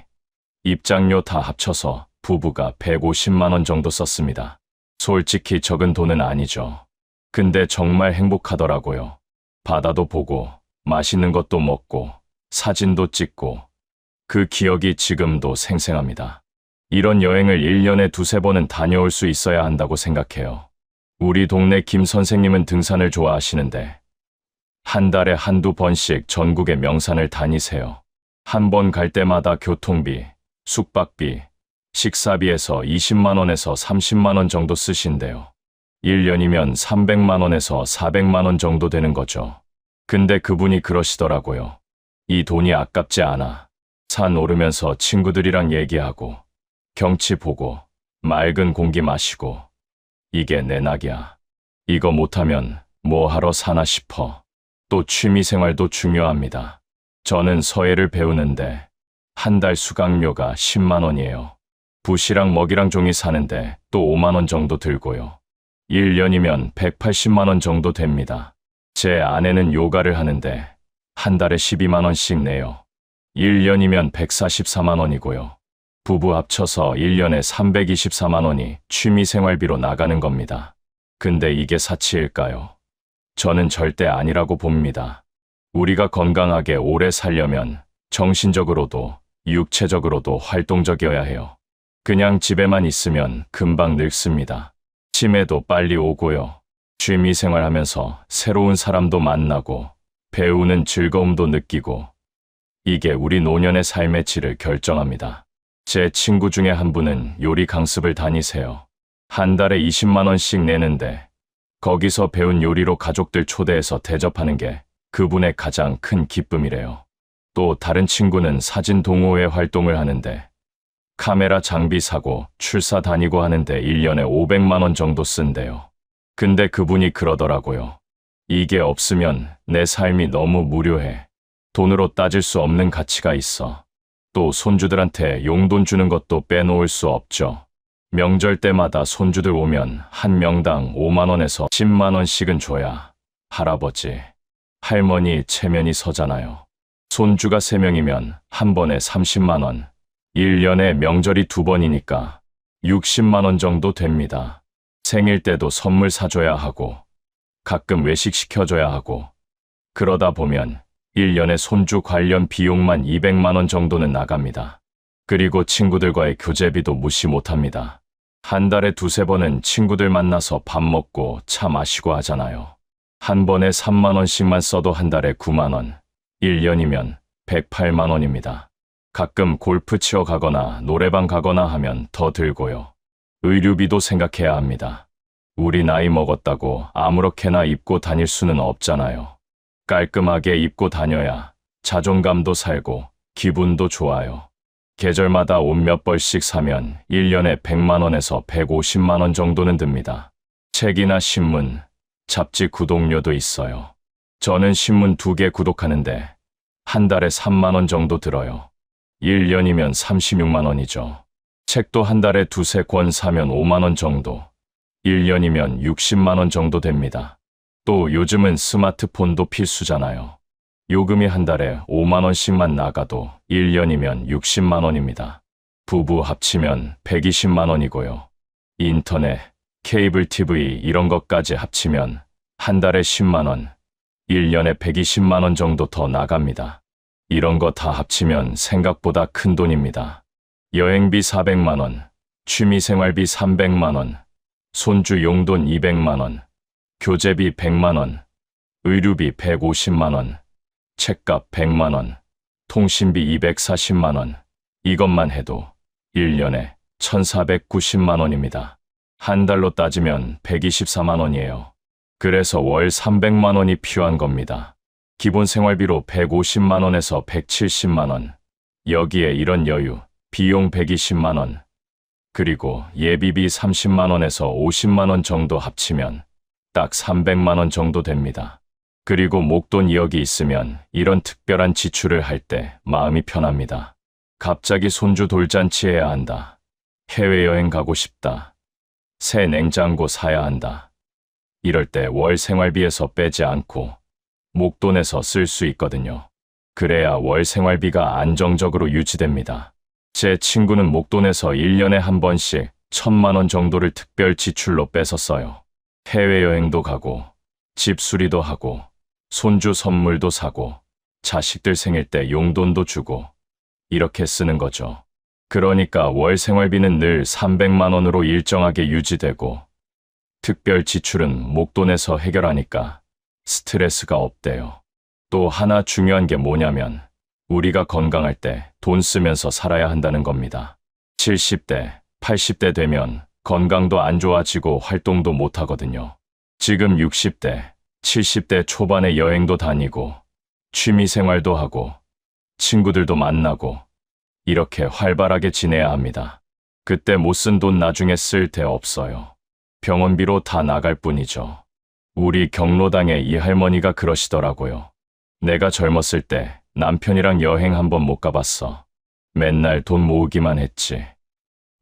입장료 다 합쳐서 부부가 150만 원 정도 썼습니다. 솔직히 적은 돈은 아니죠. 근데 정말 행복하더라고요. 바다도 보고 맛있는 것도 먹고 사진도 찍고 그 기억이 지금도 생생합니다. 이런 여행을 1년에 2-3번은 다녀올 수 있어야 한다고 생각해요. 우리 동네 김 선생님은 등산을 좋아하시는데 한 달에 한두 번씩 전국의 명산을 다니세요. 한 번 갈 때마다 교통비, 숙박비, 식사비에서 20만 원에서 30만 원 정도 쓰신대요. 1년이면 300만 원에서 400만 원 정도 되는 거죠. 근데 그분이 그러시더라고요. 이 돈이 아깝지 않아. 산 오르면서 친구들이랑 얘기하고 경치 보고 맑은 공기 마시고 이게 내 낙이야. 이거 못하면 뭐 하러 사나 싶어. 또 취미생활도 중요합니다. 저는 서예를 배우는데 한 달 수강료가 10만 원이에요. 붓이랑 먹이랑 종이 사는데 또 5만 원 정도 들고요. 1년이면 180만 원 정도 됩니다. 제 아내는 요가를 하는데 한 달에 12만 원씩 내요. 1년이면 144만 원이고요. 부부 합쳐서 1년에 324만 원이 취미생활비로 나가는 겁니다. 근데 이게 사치일까요? 저는 절대 아니라고 봅니다. 우리가 건강하게 오래 살려면 정신적으로도 육체적으로도 활동적이어야 해요. 그냥 집에만 있으면 금방 늙습니다. 치매도 빨리 오고요. 취미 생활하면서 새로운 사람도 만나고 배우는 즐거움도 느끼고 이게 우리 노년의 삶의 질을 결정합니다. 제 친구 중에 한 분은 요리 강습을 다니세요. 한 달에 20만 원씩 내는데 거기서 배운 요리로 가족들 초대해서 대접하는 게 그분의 가장 큰 기쁨이래요. 또 다른 친구는 사진 동호회 활동을 하는데 카메라 장비 사고 출사 다니고 하는데 1년에 500만 원 정도 쓴대요. 근데 그분이 그러더라고요. 이게 없으면 내 삶이 너무 무료해. 돈으로 따질 수 없는 가치가 있어. 또 손주들한테 용돈 주는 것도 빼놓을 수 없죠. 명절 때마다 손주들 오면 한 명당 5만 원에서 10만 원씩은 줘야 할아버지, 할머니 체면이 서잖아요. 손주가 3명이면 한 번에 30만 원. 1년에 명절이 2번이니까 60만 원 정도 됩니다. 생일 때도 선물 사줘야 하고 가끔 외식 시켜줘야 하고 그러다 보면 1년에 손주 관련 비용만 200만 원 정도는 나갑니다. 그리고 친구들과의 교제비도 무시 못합니다. 한 달에 2-3번은 친구들 만나서 밥 먹고 차 마시고 하잖아요. 한 번에 3만 원씩만 써도 한 달에 9만 원, 1년이면 108만 원입니다. 가끔 골프 치러 가거나 노래방 가거나 하면 더 들고요. 의류비도 생각해야 합니다. 우리 나이 먹었다고 아무렇게나 입고 다닐 수는 없잖아요. 깔끔하게 입고 다녀야 자존감도 살고 기분도 좋아요. 계절마다 옷 몇 벌씩 사면 1년에 100만 원에서 150만 원 정도는 듭니다. 책이나 신문, 잡지 구독료도 있어요. 저는 신문 2개 구독하는데 한 달에 3만 원 정도 들어요. 1년이면 36만 원이죠. 책도 한 달에 2-3권 사면 5만 원 정도, 1년이면 60만 원 정도 됩니다. 또 요즘은 스마트폰도 필수잖아요. 요금이 한 달에 5만 원씩만 나가도 1년이면 60만 원입니다. 부부 합치면 120만 원이고요. 인터넷, 케이블 TV 이런 것까지 합치면 한 달에 10만 원, 1년에 120만 원 정도 더 나갑니다. 이런 거 다 합치면 생각보다 큰 돈입니다. 여행비 400만 원, 취미생활비 300만 원, 손주 용돈 200만 원, 교재비 100만 원, 의류비 150만 원, 책값 100만 원, 통신비 240만 원, 이것만 해도 1년에 1490만 원입니다. 한 달로 따지면 124만 원이에요. 그래서 월 300만 원이 필요한 겁니다. 기본 생활비로 150만 원에서 170만 원, 여기에 이런 여유, 비용 120만 원, 그리고 예비비 30만 원에서 50만 원 정도 합치면 딱 300만 원 정도 됩니다. 그리고 목돈 2억이 있으면 이런 특별한 지출을 할 때 마음이 편합니다. 갑자기 손주 돌잔치 해야 한다. 해외여행 가고 싶다. 새 냉장고 사야 한다. 이럴 때 월 생활비에서 빼지 않고 목돈에서 쓸 수 있거든요. 그래야 월 생활비가 안정적으로 유지됩니다. 제 친구는 목돈에서 1년에 한 번씩 1,000만 원 정도를 특별 지출로 뺏어 써요. 해외여행도 가고 집 수리도 하고 손주 선물도 사고 자식들 생일 때 용돈도 주고 이렇게 쓰는 거죠. 그러니까 월 생활비는 늘 300만 원으로 일정하게 유지되고 특별 지출은 목돈에서 해결하니까 스트레스가 없대요. 또 하나 중요한 게 뭐냐면 우리가 건강할 때 돈 쓰면서 살아야 한다는 겁니다. 70대, 80대 되면 건강도 안 좋아지고 활동도 못 하거든요. 지금 60대, 70대 초반에 여행도 다니고 취미 생활도 하고 친구들도 만나고 이렇게 활발하게 지내야 합니다. 그때 못 쓴 돈 나중에 쓸 데 없어요. 병원비로 다 나갈 뿐이죠. 우리 경로당에 이 할머니가 그러시더라고요. 내가 젊었을 때 남편이랑 여행 한 번 못 가봤어. 맨날 돈 모으기만 했지.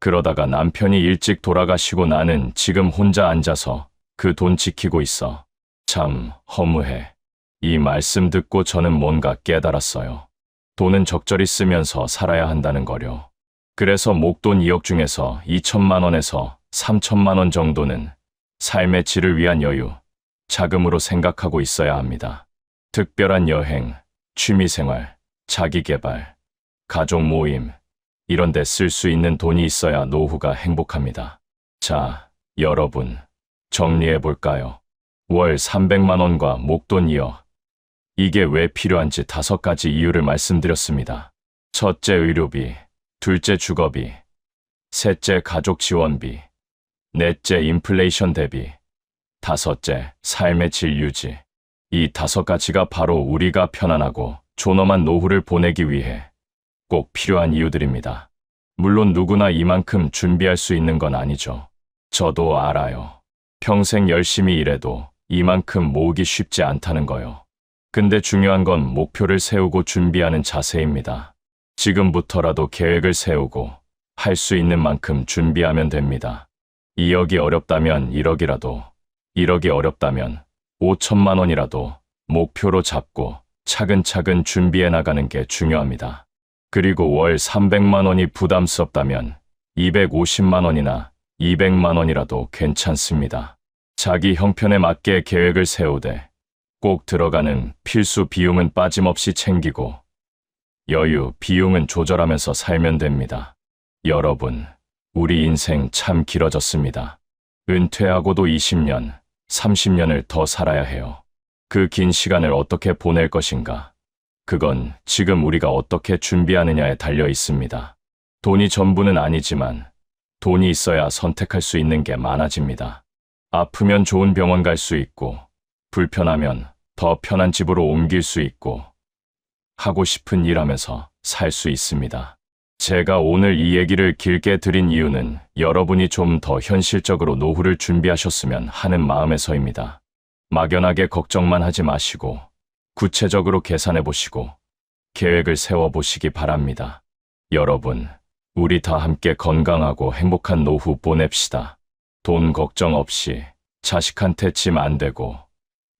그러다가 남편이 일찍 돌아가시고 나는 지금 혼자 앉아서 그 돈 지키고 있어. 참 허무해. 이 말씀 듣고 저는 뭔가 깨달았어요. 돈은 적절히 쓰면서 살아야 한다는 거요. 그래서 목돈 2억 중에서 2천만 원에서 3천만 원 정도는 삶의 질을 위한 여유, 자금으로 생각하고 있어야 합니다. 특별한 여행, 취미생활, 자기개발, 가족 모임, 이런 데 쓸 수 있는 돈이 있어야 노후가 행복합니다. 자, 여러분, 정리해 볼까요? 월 300만 원과 목돈이요. 이게 왜 필요한지 5가지 이유를 말씀드렸습니다. 첫째 의료비, 둘째 주거비, 셋째 가족 지원비, 넷째 인플레이션 대비, 다섯째 삶의 질 유지. 이 5가지가 바로 우리가 편안하고 존엄한 노후를 보내기 위해 꼭 필요한 이유들입니다. 물론 누구나 이만큼 준비할 수 있는 건 아니죠. 저도 알아요. 평생 열심히 일해도 이만큼 모으기 쉽지 않다는 거요. 근데 중요한 건 목표를 세우고 준비하는 자세입니다. 지금부터라도 계획을 세우고 할 수 있는 만큼 준비하면 됩니다. 2억이 어렵다면 1억이라도, 1억이 어렵다면 5천만 원이라도 목표로 잡고 차근차근 준비해 나가는 게 중요합니다. 그리고 월 300만 원이 부담스럽다면 250만 원이나 200만 원이라도 괜찮습니다. 자기 형편에 맞게 계획을 세우되 꼭 들어가는 필수 비용은 빠짐없이 챙기고 여유, 비용은 조절하면서 살면 됩니다. 여러분, 우리 인생 참 길어졌습니다. 은퇴하고도 20년, 30년을 더 살아야 해요. 그 긴 시간을 어떻게 보낼 것인가? 그건 지금 우리가 어떻게 준비하느냐에 달려 있습니다. 돈이 전부는 아니지만 돈이 있어야 선택할 수 있는 게 많아집니다. 아프면 좋은 병원 갈 수 있고, 불편하면 더 편한 집으로 옮길 수 있고, 하고 싶은 일 하면서 살 수 있습니다. 제가 오늘 이 얘기를 길게 드린 이유는 여러분이 좀 더 현실적으로 노후를 준비하셨으면 하는 마음에서입니다. 막연하게 걱정만 하지 마시고 구체적으로 계산해 보시고 계획을 세워 보시기 바랍니다. 여러분, 우리 다 함께 건강하고 행복한 노후 보냅시다. 돈 걱정 없이 자식한테 짐 안 되고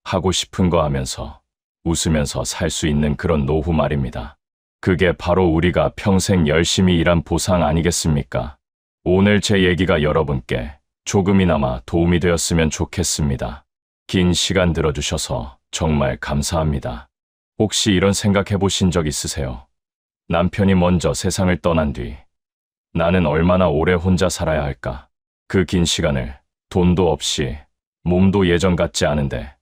하고 싶은 거 하면서 웃으면서 살 수 있는 그런 노후 말입니다. 그게 바로 우리가 평생 열심히 일한 보상 아니겠습니까? 오늘 제 얘기가 여러분께 조금이나마 도움이 되었으면 좋겠습니다. 긴 시간 들어주셔서 정말 감사합니다. 혹시 이런 생각해 보신 적 있으세요? 남편이 먼저 세상을 떠난 뒤 나는 얼마나 오래 혼자 살아야 할까? 그 긴 시간을 돈도 없이 몸도 예전 같지 않은데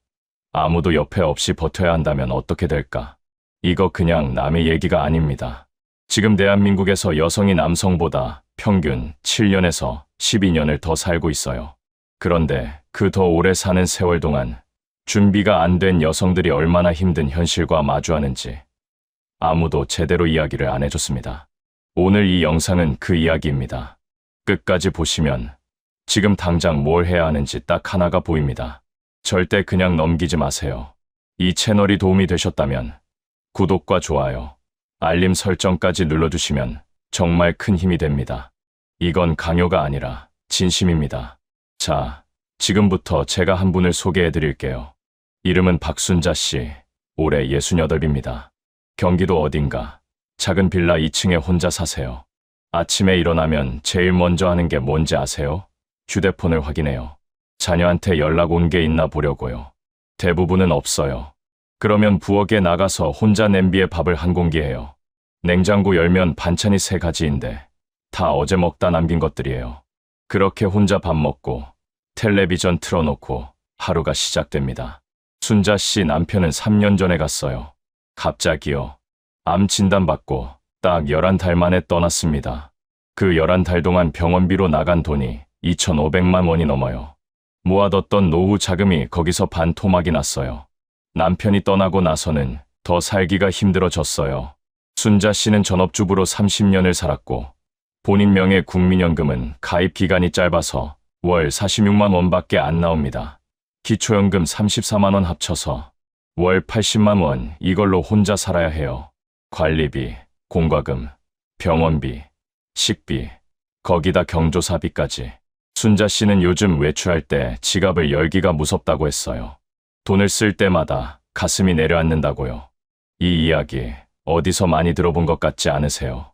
아무도 옆에 없이 버텨야 한다면 어떻게 될까? 이거 그냥 남의 얘기가 아닙니다. 지금 대한민국에서 여성이 남성보다 평균 7년에서 12년을 더 살고 있어요. 그런데 그 더 오래 사는 세월 동안 준비가 안 된 여성들이 얼마나 힘든 현실과 마주하는지 아무도 제대로 이야기를 안 해줬습니다. 오늘 이 영상은 그 이야기입니다. 끝까지 보시면 지금 당장 뭘 해야 하는지 딱 하나가 보입니다. 절대 그냥 넘기지 마세요. 이 채널이 도움이 되셨다면 구독과 좋아요, 알림 설정까지 눌러주시면 정말 큰 힘이 됩니다. 이건 강요가 아니라 진심입니다. 자, 지금부터 제가 한 분을 소개해 드릴게요. 이름은 박순자 씨, 올해 68입니다. 경기도 어딘가 작은 빌라 2층에 혼자 사세요. 아침에 일어나면 제일 먼저 하는 게 뭔지 아세요? 휴대폰을 확인해요. 자녀한테 연락 온 게 있나 보려고요. 대부분은 없어요. 그러면 부엌에 나가서 혼자 냄비에 밥을 한 공기 해요. 냉장고 열면 반찬이 3가지인데 다 어제 먹다 남긴 것들이에요. 그렇게 혼자 밥 먹고 텔레비전 틀어놓고 하루가 시작됩니다. 순자 씨 남편은 3년 전에 갔어요. 갑자기요. 암 진단받고 딱 11달 만에 떠났습니다. 그 11달 동안 병원비로 나간 돈이 2,500만 원이 넘어요. 모아뒀던 노후 자금이 거기서 반토막이 났어요. 남편이 떠나고 나서는 더 살기가 힘들어졌어요. 순자 씨는 전업주부로 30년을 살았고 본인 명의 국민연금은 가입 기간이 짧아서 월 46만 원밖에 안 나옵니다. 기초연금 34만 원 합쳐서 월 80만 원 이걸로 혼자 살아야 해요. 관리비, 공과금, 병원비, 식비, 거기다 경조사비까지. 순자 씨는 요즘 외출할 때 지갑을 열기가 무섭다고 했어요. 돈을 쓸 때마다 가슴이 내려앉는다고요. 이 이야기 어디서 많이 들어본 것 같지 않으세요?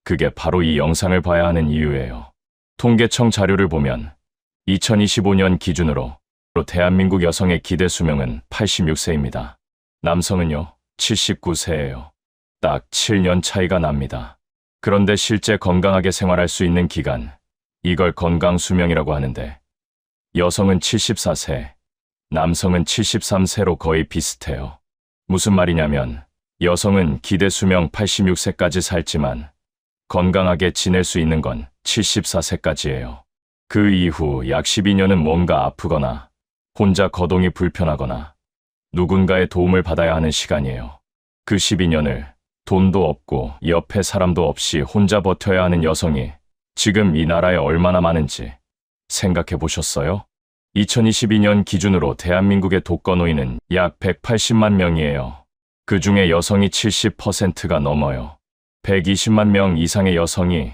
그게 바로 이 영상을 봐야 하는 이유예요. 통계청 자료를 보면 2025년 기준으로 대한민국 여성의 기대 수명은 86세입니다. 남성은요, 79세예요. 딱 7년 차이가 납니다. 그런데 실제 건강하게 생활할 수 있는 기간, 이걸 건강수명이라고 하는데, 여성은 74세, 남성은 73세로 거의 비슷해요. 무슨 말이냐면, 여성은 기대수명 86세까지 살지만, 건강하게 지낼 수 있는 건 74세까지예요. 그 이후 약 12년은 뭔가 아프거나, 혼자 거동이 불편하거나, 누군가의 도움을 받아야 하는 시간이에요. 그 12년을 돈도 없고 옆에 사람도 없이 혼자 버텨야 하는 여성이 지금 이 나라에 얼마나 많은지 생각해 보셨어요? 2022년 기준으로 대한민국의 독거노인은 약 180만 명이에요. 그 중에 여성이 70%가 넘어요. 120만 명 이상의 여성이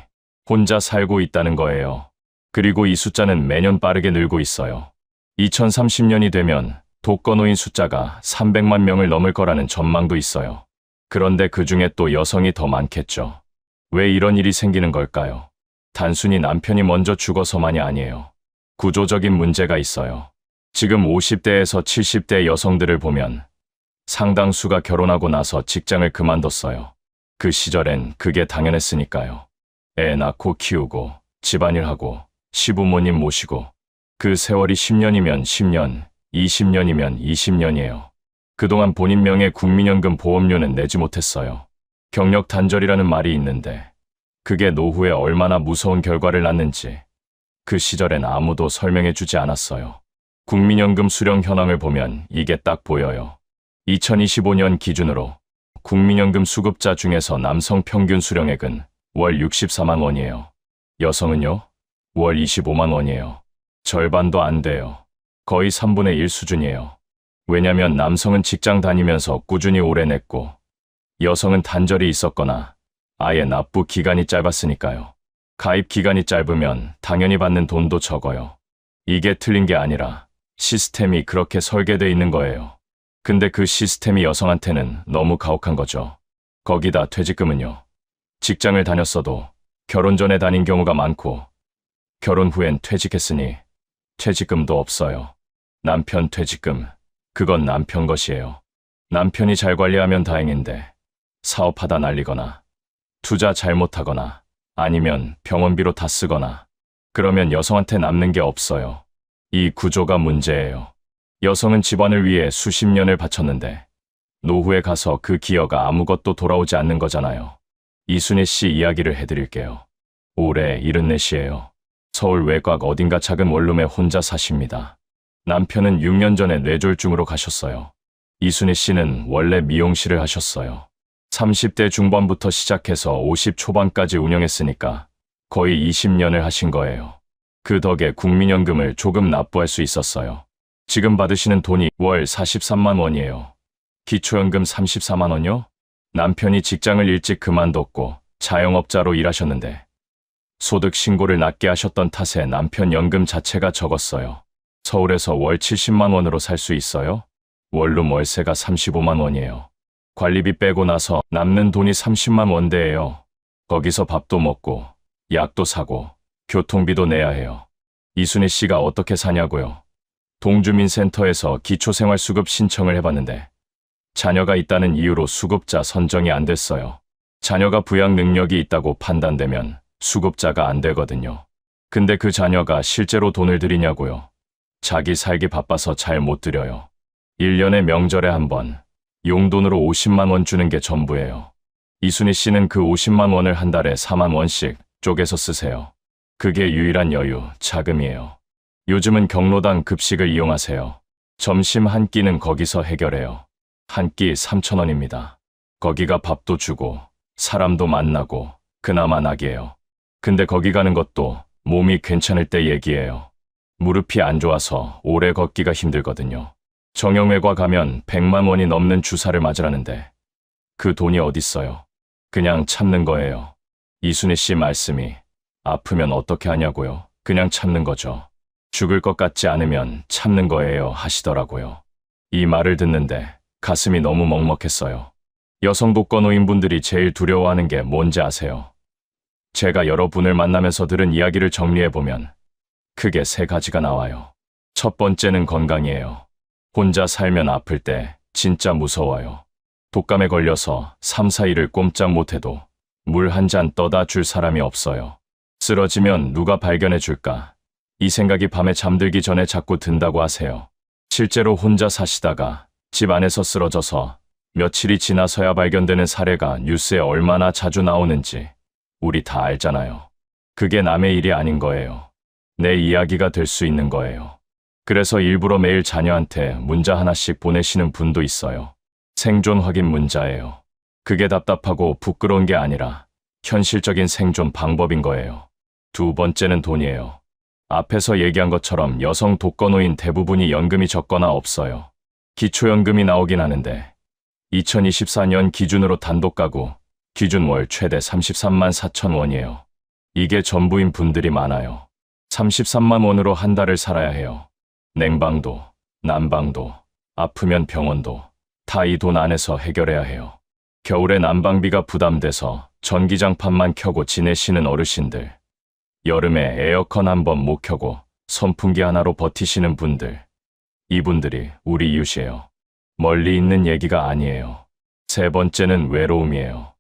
혼자 살고 있다는 거예요. 그리고 이 숫자는 매년 빠르게 늘고 있어요. 2030년이 되면 독거노인 숫자가 300만 명을 넘을 거라는 전망도 있어요. 그런데 그 중에 또 여성이 더 많겠죠. 왜 이런 일이 생기는 걸까요? 단순히 남편이 먼저 죽어서만이 아니에요. 구조적인 문제가 있어요. 지금 50대에서 70대 여성들을 보면 상당수가 결혼하고 나서 직장을 그만뒀어요. 그 시절엔 그게 당연했으니까요. 애 낳고 키우고 집안일하고 시부모님 모시고 그 세월이 10년이면 10년, 20년이면 20년이에요. 그동안 본인 명의 국민연금 보험료는 내지 못했어요. 경력 단절이라는 말이 있는데 그게 노후에 얼마나 무서운 결과를 낳는지 그 시절엔 아무도 설명해 주지 않았어요. 국민연금 수령 현황을 보면 이게 딱 보여요. 2025년 기준으로 국민연금 수급자 중에서 남성 평균 수령액은 월 64만 원이에요. 여성은요? 월 25만 원이에요. 절반도 안 돼요. 거의 3분의 1 수준이에요. 왜냐면 남성은 직장 다니면서 꾸준히 오래 냈고 여성은 단절이 있었거나 아예 납부 기간이 짧았으니까요. 가입 기간이 짧으면 당연히 받는 돈도 적어요. 이게 틀린 게 아니라 시스템이 그렇게 설계되어 있는 거예요. 근데 그 시스템이 여성한테는 너무 가혹한 거죠. 거기다 퇴직금은요. 직장을 다녔어도 결혼 전에 다닌 경우가 많고 결혼 후엔 퇴직했으니 퇴직금도 없어요. 남편 퇴직금, 그건 남편 것이에요. 남편이 잘 관리하면 다행인데 사업하다 날리거나 투자 잘못하거나 아니면 병원비로 다 쓰거나 그러면 여성한테 남는 게 없어요. 이 구조가 문제예요. 여성은 집안을 위해 수십 년을 바쳤는데 노후에 가서 그 기여가 아무것도 돌아오지 않는 거잖아요. 이순희 씨 이야기를 해드릴게요. 올해 74이에요. 서울 외곽 어딘가 작은 원룸에 혼자 사십니다. 남편은 6년 전에 뇌졸중으로 가셨어요. 이순희 씨는 원래 미용실을 하셨어요. 30대 중반부터 시작해서 50 초반까지 운영했으니까 거의 20년을 하신 거예요. 그 덕에 국민연금을 조금 납부할 수 있었어요. 지금 받으시는 돈이 월 43만 원이에요. 기초연금 34만 원요? 남편이 직장을 일찍 그만뒀고 자영업자로 일하셨는데 소득 신고를 낮게 하셨던 탓에 남편 연금 자체가 적었어요. 서울에서 월 70만 원으로 살 수 있어요? 원룸 월세가 35만 원이에요. 관리비 빼고 나서 남는 돈이 30만 원대예요. 거기서 밥도 먹고 약도 사고 교통비도 내야 해요. 이순희 씨가 어떻게 사냐고요? 동주민센터에서 기초생활수급 신청을 해봤는데 자녀가 있다는 이유로 수급자 선정이 안 됐어요. 자녀가 부양 능력이 있다고 판단되면 수급자가 안 되거든요. 근데 그 자녀가 실제로 돈을 드리냐고요? 자기 살기 바빠서 잘 못 드려요. 1년에 명절에 한 번 용돈으로 50만 원 주는 게 전부예요. 이순희 씨는 그 50만 원을 한 달에 4만 원씩 쪼개서 쓰세요. 그게 유일한 여유, 자금이에요. 요즘은 경로당 급식을 이용하세요. 점심 한 끼는 거기서 해결해요. 한 끼 3천 원입니다. 거기가 밥도 주고 사람도 만나고 그나마 낙이에요. 근데 거기 가는 것도 몸이 괜찮을 때 얘기예요. 무릎이 안 좋아서 오래 걷기가 힘들거든요. 정형외과 가면 100만 원이 넘는 주사를 맞으라는데 그 돈이 어딨어요. 그냥 참는 거예요. 이순희 씨 말씀이 아프면 어떻게 하냐고요? 그냥 참는 거죠. 죽을 것 같지 않으면 참는 거예요 하시더라고요. 이 말을 듣는데 가슴이 너무 먹먹했어요. 여성 독거노인분들이 제일 두려워하는 게 뭔지 아세요? 제가 여러분을 만나면서 들은 이야기를 정리해보면 크게 세 가지가 나와요. 첫 번째는 건강이에요. 혼자 살면 아플 때 진짜 무서워요. 독감에 걸려서 3, 4일을 꼼짝 못해도 물 한 잔 떠다 줄 사람이 없어요. 쓰러지면 누가 발견해 줄까? 이 생각이 밤에 잠들기 전에 자꾸 든다고 하세요. 실제로 혼자 사시다가 집 안에서 쓰러져서 며칠이 지나서야 발견되는 사례가 뉴스에 얼마나 자주 나오는지 우리 다 알잖아요. 그게 남의 일이 아닌 거예요. 내 이야기가 될 수 있는 거예요. 그래서 일부러 매일 자녀한테 문자 하나씩 보내시는 분도 있어요. 생존 확인 문자예요. 그게 답답하고 부끄러운 게 아니라 현실적인 생존 방법인 거예요. 두 번째는 돈이에요. 앞에서 얘기한 것처럼 여성 독거노인 대부분이 연금이 적거나 없어요. 기초연금이 나오긴 하는데 2024년 기준으로 단독가구 기준 월 최대 33만 4천 원이에요. 이게 전부인 분들이 많아요. 33만 원으로 한 달을 살아야 해요. 냉방도, 난방도, 아프면 병원도 다 이 돈 안에서 해결해야 해요. 겨울에 난방비가 부담돼서 전기장판만 켜고 지내시는 어르신들, 여름에 에어컨 한 번 못 켜고 선풍기 하나로 버티시는 분들, 이분들이 우리 이웃이에요. 멀리 있는 얘기가 아니에요. 세 번째는 외로움이에요.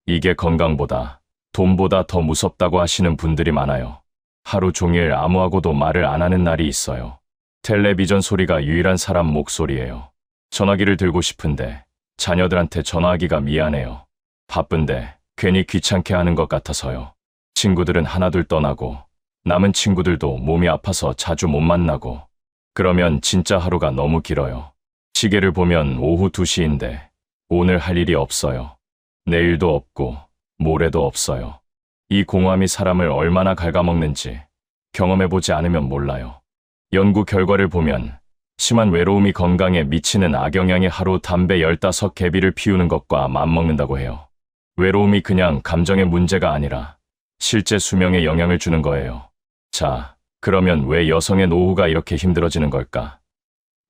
이게 건강보다, 돈보다 더 무섭다고 하시는 분들이 많아요. 하루 종일 아무하고도 말을 안 하는 날이 있어요. 텔레비전 소리가 유일한 사람 목소리예요. 전화기를 들고 싶은데 자녀들한테 전화하기가 미안해요. 바쁜데 괜히 귀찮게 하는 것 같아서요. 친구들은 하나둘 떠나고 남은 친구들도 몸이 아파서 자주 못 만나고 그러면 진짜 하루가 너무 길어요. 시계를 보면 오후 2시인데 오늘 할 일이 없어요. 내일도 없고 모레도 없어요. 이 공허함이 사람을 얼마나 갉아먹는지 경험해보지 않으면 몰라요. 연구 결과를 보면 심한 외로움이 건강에 미치는 악영향이 하루 담배 15개비를 피우는 것과 맞먹는다고 해요. 외로움이 그냥 감정의 문제가 아니라 실제 수명에 영향을 주는 거예요. 자, 그러면 왜 여성의 노후가 이렇게 힘들어지는 걸까?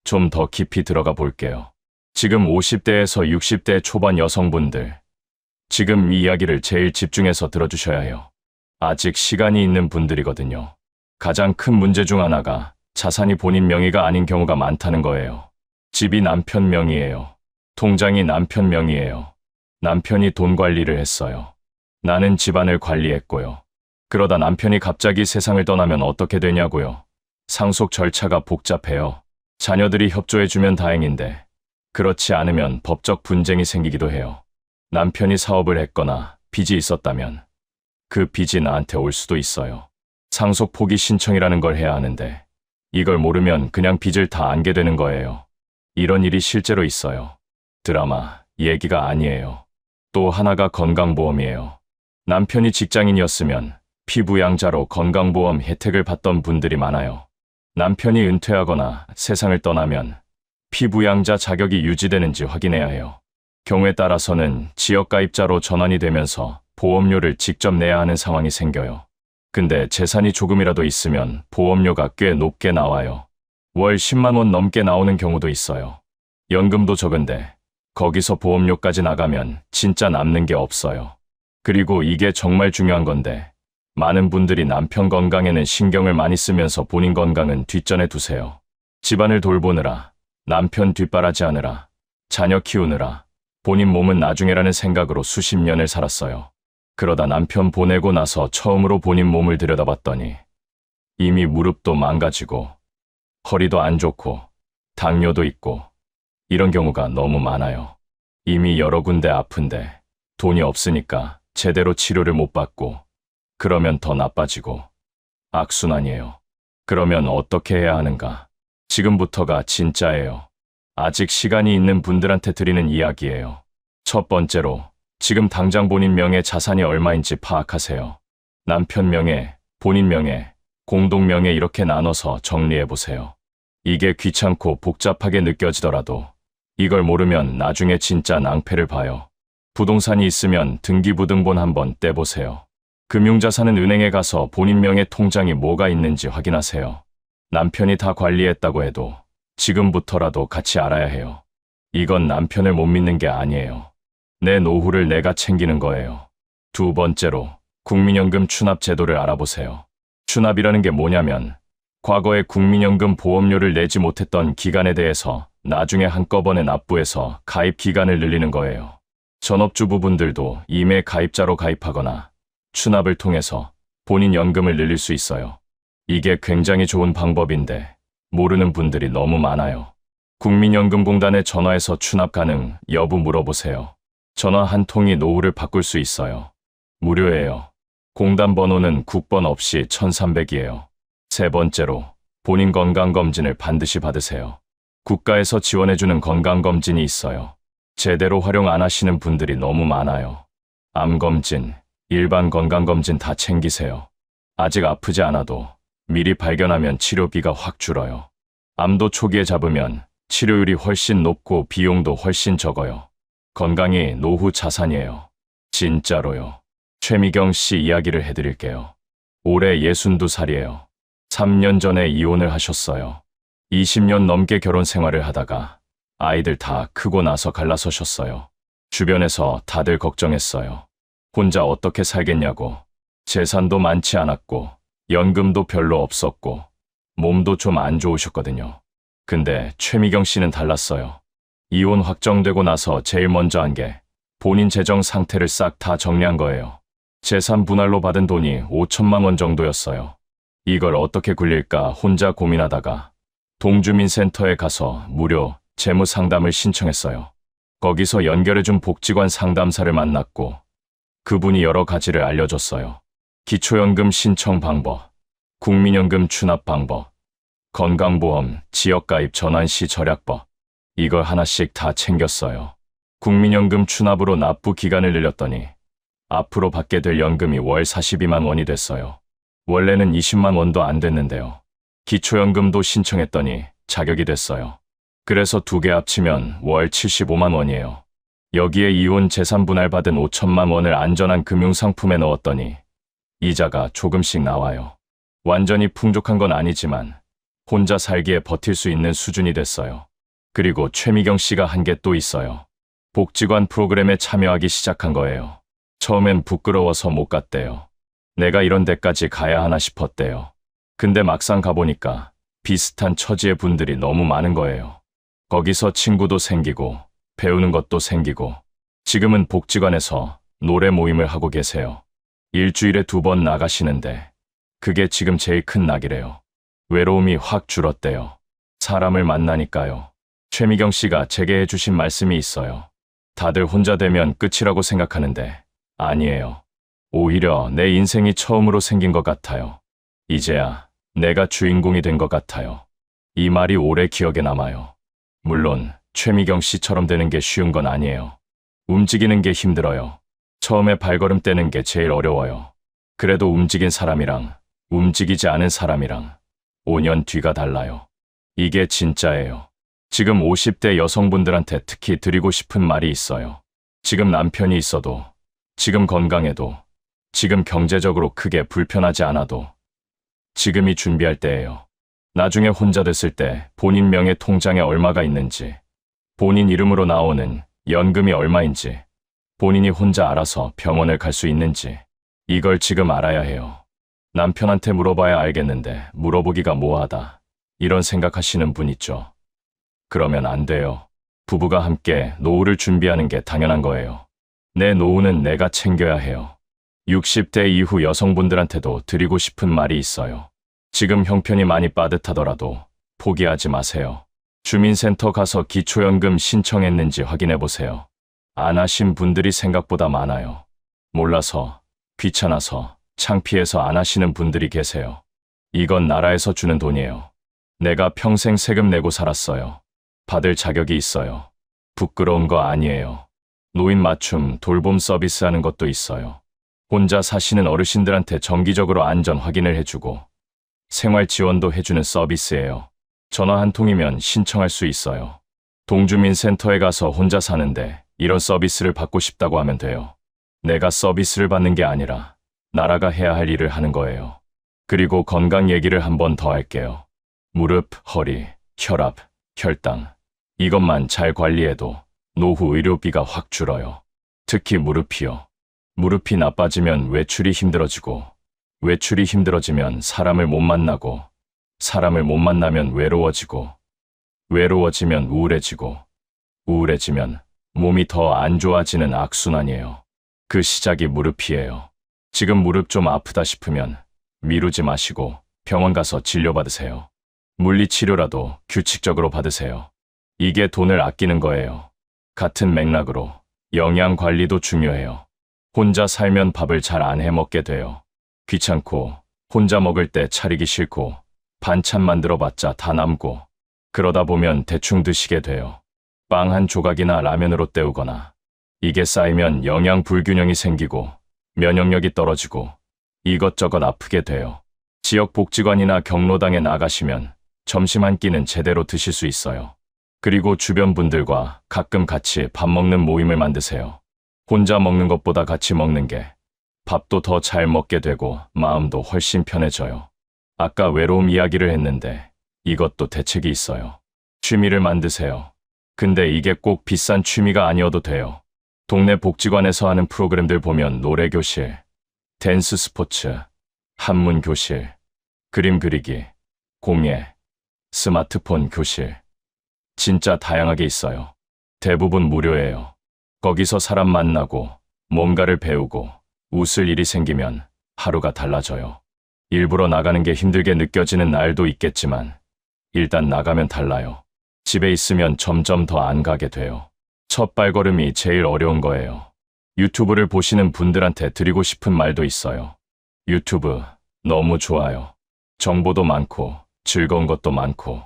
좀 더 깊이 들어가 볼게요. 지금 50대에서 60대 초반 여성분들, 지금 이 이야기를 제일 집중해서 들어주셔야 해요. 아직 시간이 있는 분들이거든요. 가장 큰 문제 중 하나가 자산이 본인 명의가 아닌 경우가 많다는 거예요. 집이 남편 명의예요. 통장이 남편 명의예요. 남편이 돈 관리를 했어요. 나는 집안을 관리했고요. 그러다 남편이 갑자기 세상을 떠나면 어떻게 되냐고요. 상속 절차가 복잡해요. 자녀들이 협조해주면 다행인데 그렇지 않으면 법적 분쟁이 생기기도 해요. 남편이 사업을 했거나 빚이 있었다면 그 빚이 나한테 올 수도 있어요. 상속 포기 신청이라는 걸 해야 하는데 이걸 모르면 그냥 빚을 다 안게 되는 거예요. 이런 일이 실제로 있어요. 드라마, 얘기가 아니에요. 또 하나가 건강보험이에요. 남편이 직장인이었으면 피부양자로 건강보험 혜택을 받던 분들이 많아요. 남편이 은퇴하거나 세상을 떠나면 피부양자 자격이 유지되는지 확인해야 해요. 경우에 따라서는 지역가입자로 전환이 되면서 보험료를 직접 내야 하는 상황이 생겨요. 근데 재산이 조금이라도 있으면 보험료가 꽤 높게 나와요. 월 10만 원 넘게 나오는 경우도 있어요. 연금도 적은데 거기서 보험료까지 나가면 진짜 남는 게 없어요. 그리고 이게 정말 중요한 건데 많은 분들이 남편 건강에는 신경을 많이 쓰면서 본인 건강은 뒷전에 두세요. 집안을 돌보느라, 남편 뒷바라지하느라, 자녀 키우느라 본인 몸은 나중에라는 생각으로 수십 년을 살았어요. 그러다 남편 보내고 나서 처음으로 본인 몸을 들여다봤더니 이미 무릎도 망가지고 허리도 안 좋고 당뇨도 있고 이런 경우가 너무 많아요. 이미 여러 군데 아픈데 돈이 없으니까 제대로 치료를 못 받고 그러면 더 나빠지고 악순환이에요. 그러면 어떻게 해야 하는가? 지금부터가 진짜예요. 아직 시간이 있는 분들한테 드리는 이야기예요. 첫 번째로 지금 당장 본인 명의 자산이 얼마인지 파악하세요. 남편 명의, 본인 명의, 공동 명의 이렇게 나눠서 정리해보세요. 이게 귀찮고 복잡하게 느껴지더라도 이걸 모르면 나중에 진짜 낭패를 봐요. 부동산이 있으면 등기부등본 한번 떼보세요. 금융자산은 은행에 가서 본인 명의 통장이 뭐가 있는지 확인하세요. 남편이 다 관리했다고 해도 지금부터라도 같이 알아야 해요. 이건 남편을 못 믿는 게 아니에요. 내 노후를 내가 챙기는 거예요. 두 번째로 국민연금 추납 제도를 알아보세요. 추납이라는 게 뭐냐면 과거에 국민연금 보험료를 내지 못했던 기간에 대해서 나중에 한꺼번에 납부해서 가입 기간을 늘리는 거예요. 전업주부분들도 임의 가입자로 가입하거나 추납을 통해서 본인 연금을 늘릴 수 있어요. 이게 굉장히 좋은 방법인데 모르는 분들이 너무 많아요. 국민연금공단에 전화해서 추납 가능 여부 물어보세요. 전화 한 통이 노후를 바꿀 수 있어요. 무료예요. 공단 번호는 국번 없이 1300이에요. 세 번째로 본인 건강검진을 반드시 받으세요. 국가에서 지원해주는 건강검진이 있어요. 제대로 활용 안 하시는 분들이 너무 많아요. 암검진, 일반 건강검진 다 챙기세요. 아직 아프지 않아도 미리 발견하면 치료비가 확 줄어요. 암도 초기에 잡으면 치료율이 훨씬 높고 비용도 훨씬 적어요. 건강이 노후 자산이에요. 진짜로요. 최미경 씨 이야기를 해드릴게요. 올해 62살이에요. 3년 전에 이혼을 하셨어요. 20년 넘게 결혼 생활을 하다가 아이들 다 크고 나서 갈라서셨어요. 주변에서 다들 걱정했어요. 혼자 어떻게 살겠냐고. 재산도 많지 않았고 연금도 별로 없었고 몸도 좀 안 좋으셨거든요. 근데 최미경 씨는 달랐어요. 이혼 확정되고 나서 제일 먼저 한 게 본인 재정 상태를 싹 다 정리한 거예요. 재산 분할로 받은 돈이 5천만 원 정도였어요. 이걸 어떻게 굴릴까 혼자 고민하다가 동주민센터에 가서 무료 재무 상담을 신청했어요. 거기서 연결해준 복지관 상담사를 만났고 그분이 여러 가지를 알려줬어요. 기초연금 신청 방법, 국민연금 추납 방법, 건강보험, 지역가입 전환시 절약법, 이걸 하나씩 다 챙겼어요. 국민연금 추납으로 납부 기간을 늘렸더니 앞으로 받게 될 연금이 월 42만 원이 됐어요. 원래는 20만 원도 안 됐는데요. 기초연금도 신청했더니 자격이 됐어요. 그래서 두 개 합치면 월 75만 원이에요. 여기에 이혼 재산 분할 받은 5천만 원을 안전한 금융상품에 넣었더니 이자가 조금씩 나와요. 완전히 풍족한 건 아니지만 혼자 살기에 버틸 수 있는 수준이 됐어요. 그리고 최미경 씨가 한 게 또 있어요. 복지관 프로그램에 참여하기 시작한 거예요. 처음엔 부끄러워서 못 갔대요. 내가 이런 데까지 가야 하나 싶었대요. 근데 막상 가보니까 비슷한 처지의 분들이 너무 많은 거예요. 거기서 친구도 생기고 배우는 것도 생기고 지금은 복지관에서 노래 모임을 하고 계세요. 일주일에 2번 나가시는데 그게 지금 제일 큰 낙이래요. 외로움이 확 줄었대요. 사람을 만나니까요. 최미경 씨가 제게 해주신 말씀이 있어요. 다들 혼자 되면 끝이라고 생각하는데 아니에요. 오히려 내 인생이 처음으로 생긴 것 같아요. 이제야 내가 주인공이 된 것 같아요. 이 말이 오래 기억에 남아요. 물론 최미경 씨처럼 되는 게 쉬운 건 아니에요. 움직이는 게 힘들어요. 처음에 발걸음 떼는 게 제일 어려워요. 그래도 움직인 사람이랑 움직이지 않은 사람이랑 5년 뒤가 달라요. 이게 진짜예요. 지금 50대 여성분들한테 특히 드리고 싶은 말이 있어요. 지금 남편이 있어도, 지금 건강해도, 지금 경제적으로 크게 불편하지 않아도 지금이 준비할 때예요. 나중에 혼자 됐을 때 본인 명의 통장에 얼마가 있는지, 본인 이름으로 나오는 연금이 얼마인지, 본인이 혼자 알아서 병원을 갈 수 있는지 이걸 지금 알아야 해요. 남편한테 물어봐야 알겠는데 물어보기가 뭐하다. 이런 생각하시는 분 있죠. 그러면 안 돼요. 부부가 함께 노후를 준비하는 게 당연한 거예요. 내 노후는 내가 챙겨야 해요. 60대 이후 여성분들한테도 드리고 싶은 말이 있어요. 지금 형편이 많이 빠듯하더라도 포기하지 마세요. 주민센터 가서 기초연금 신청했는지 확인해 보세요. 안 하신 분들이 생각보다 많아요. 몰라서, 귀찮아서, 창피해서 안 하시는 분들이 계세요. 이건 나라에서 주는 돈이에요. 내가 평생 세금 내고 살았어요. 받을 자격이 있어요. 부끄러운 거 아니에요. 노인 맞춤, 돌봄 서비스 하는 것도 있어요. 혼자 사시는 어르신들한테 정기적으로 안전 확인을 해주고 생활 지원도 해주는 서비스예요. 전화 한 통이면 신청할 수 있어요. 동주민센터에 가서 혼자 사는데 이런 서비스를 받고 싶다고 하면 돼요. 내가 서비스를 받는 게 아니라 나라가 해야 할 일을 하는 거예요. 그리고 건강 얘기를 한 번 더 할게요. 무릎, 허리, 혈압, 혈당 이것만 잘 관리해도 노후 의료비가 확 줄어요. 특히 무릎이요. 무릎이 나빠지면 외출이 힘들어지고 외출이 힘들어지면 사람을 못 만나고 사람을 못 만나면 외로워지고 외로워지면 우울해지고, 우울해지면 몸이 더 안 좋아지는 악순환이에요. 그 시작이 무릎이에요. 지금 무릎 좀 아프다 싶으면 미루지 마시고 병원 가서 진료받으세요. 물리치료라도 규칙적으로 받으세요. 이게 돈을 아끼는 거예요. 같은 맥락으로 영양 관리도 중요해요. 혼자 살면 밥을 잘 안 해 먹게 돼요. 귀찮고, 혼자 먹을 때 차리기 싫고, 반찬 만들어봤자 다 남고, 그러다 보면 대충 드시게 돼요. 빵 한 조각이나 라면으로 때우거나. 이게 쌓이면 영양 불균형이 생기고, 면역력이 떨어지고, 이것저것 아프게 돼요. 지역 복지관이나 경로당에 나가시면 점심 한 끼는 제대로 드실 수 있어요. 그리고 주변 분들과 가끔 같이 밥 먹는 모임을 만드세요. 혼자 먹는 것보다 같이 먹는 게 밥도 더 잘 먹게 되고 마음도 훨씬 편해져요. 아까 외로움 이야기를 했는데 이것도 대책이 있어요. 취미를 만드세요. 근데 이게 꼭 비싼 취미가 아니어도 돼요. 동네 복지관에서 하는 프로그램들 보면 노래 교실, 댄스 스포츠, 한문 교실, 그림 그리기, 공예, 스마트폰 교실. 진짜 다양하게 있어요. 대부분 무료예요. 거기서 사람 만나고 뭔가를 배우고 웃을 일이 생기면 하루가 달라져요. 일부러 나가는 게 힘들게 느껴지는 날도 있겠지만 일단 나가면 달라요. 집에 있으면 점점 더 안 가게 돼요. 첫 발걸음이 제일 어려운 거예요. 유튜브를 보시는 분들한테 드리고 싶은 말도 있어요. 유튜브 너무 좋아요. 정보도 많고 즐거운 것도 많고.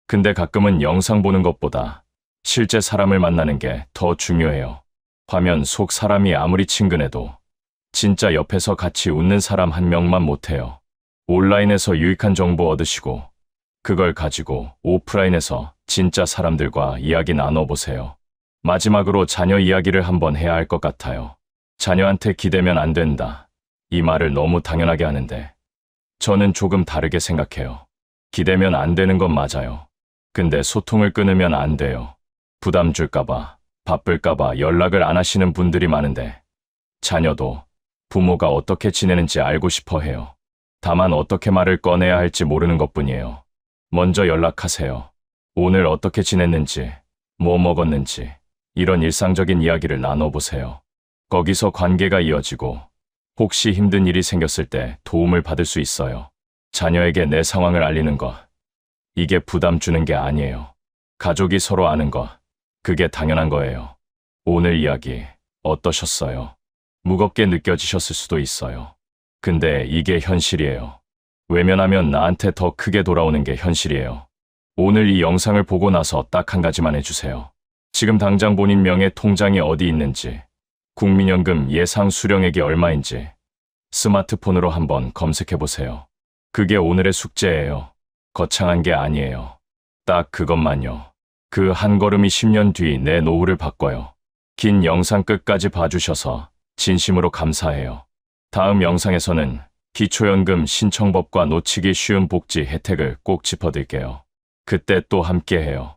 근데 가끔은 영상 보는 것보다 실제 사람을 만나는 게 더 중요해요. 화면 속 사람이 아무리 친근해도 진짜 옆에서 같이 웃는 사람 한 명만 못해요. 온라인에서 유익한 정보 얻으시고 그걸 가지고 오프라인에서 진짜 사람들과 이야기 나눠보세요. 마지막으로 자녀 이야기를 한번 해야 할 것 같아요. 자녀한테 기대면 안 된다. 이 말을 너무 당연하게 하는데 저는 조금 다르게 생각해요. 기대면 안 되는 건 맞아요. 근데 소통을 끊으면 안 돼요. 부담 줄까봐, 바쁠까봐 연락을 안 하시는 분들이 많은데 자녀도 부모가 어떻게 지내는지 알고 싶어 해요. 다만 어떻게 말을 꺼내야 할지 모르는 것뿐이에요. 먼저 연락하세요. 오늘 어떻게 지냈는지, 뭐 먹었는지 이런 일상적인 이야기를 나눠보세요. 거기서 관계가 이어지고 혹시 힘든 일이 생겼을 때 도움을 받을 수 있어요. 자녀에게 내 상황을 알리는 것. 이게 부담 주는 게 아니에요. 가족이 서로 아는 것. 그게 당연한 거예요. 오늘 이야기 어떠셨어요? 무겁게 느껴지셨을 수도 있어요. 근데 이게 현실이에요. 외면하면 나한테 더 크게 돌아오는 게 현실이에요. 오늘 이 영상을 보고 나서 딱 한 가지만 해주세요. 지금 당장 본인 명의 통장이 어디 있는지, 국민연금 예상 수령액이 얼마인지 스마트폰으로 한번 검색해보세요. 그게 오늘의 숙제예요. 거창한 게 아니에요. 딱 그것만요. 그 한 걸음이 10년 뒤 내 노후를 바꿔요. 긴 영상 끝까지 봐주셔서 진심으로 감사해요. 다음 영상에서는 기초연금 신청법과 놓치기 쉬운 복지 혜택을 꼭 짚어드릴게요. 그때 또 함께해요.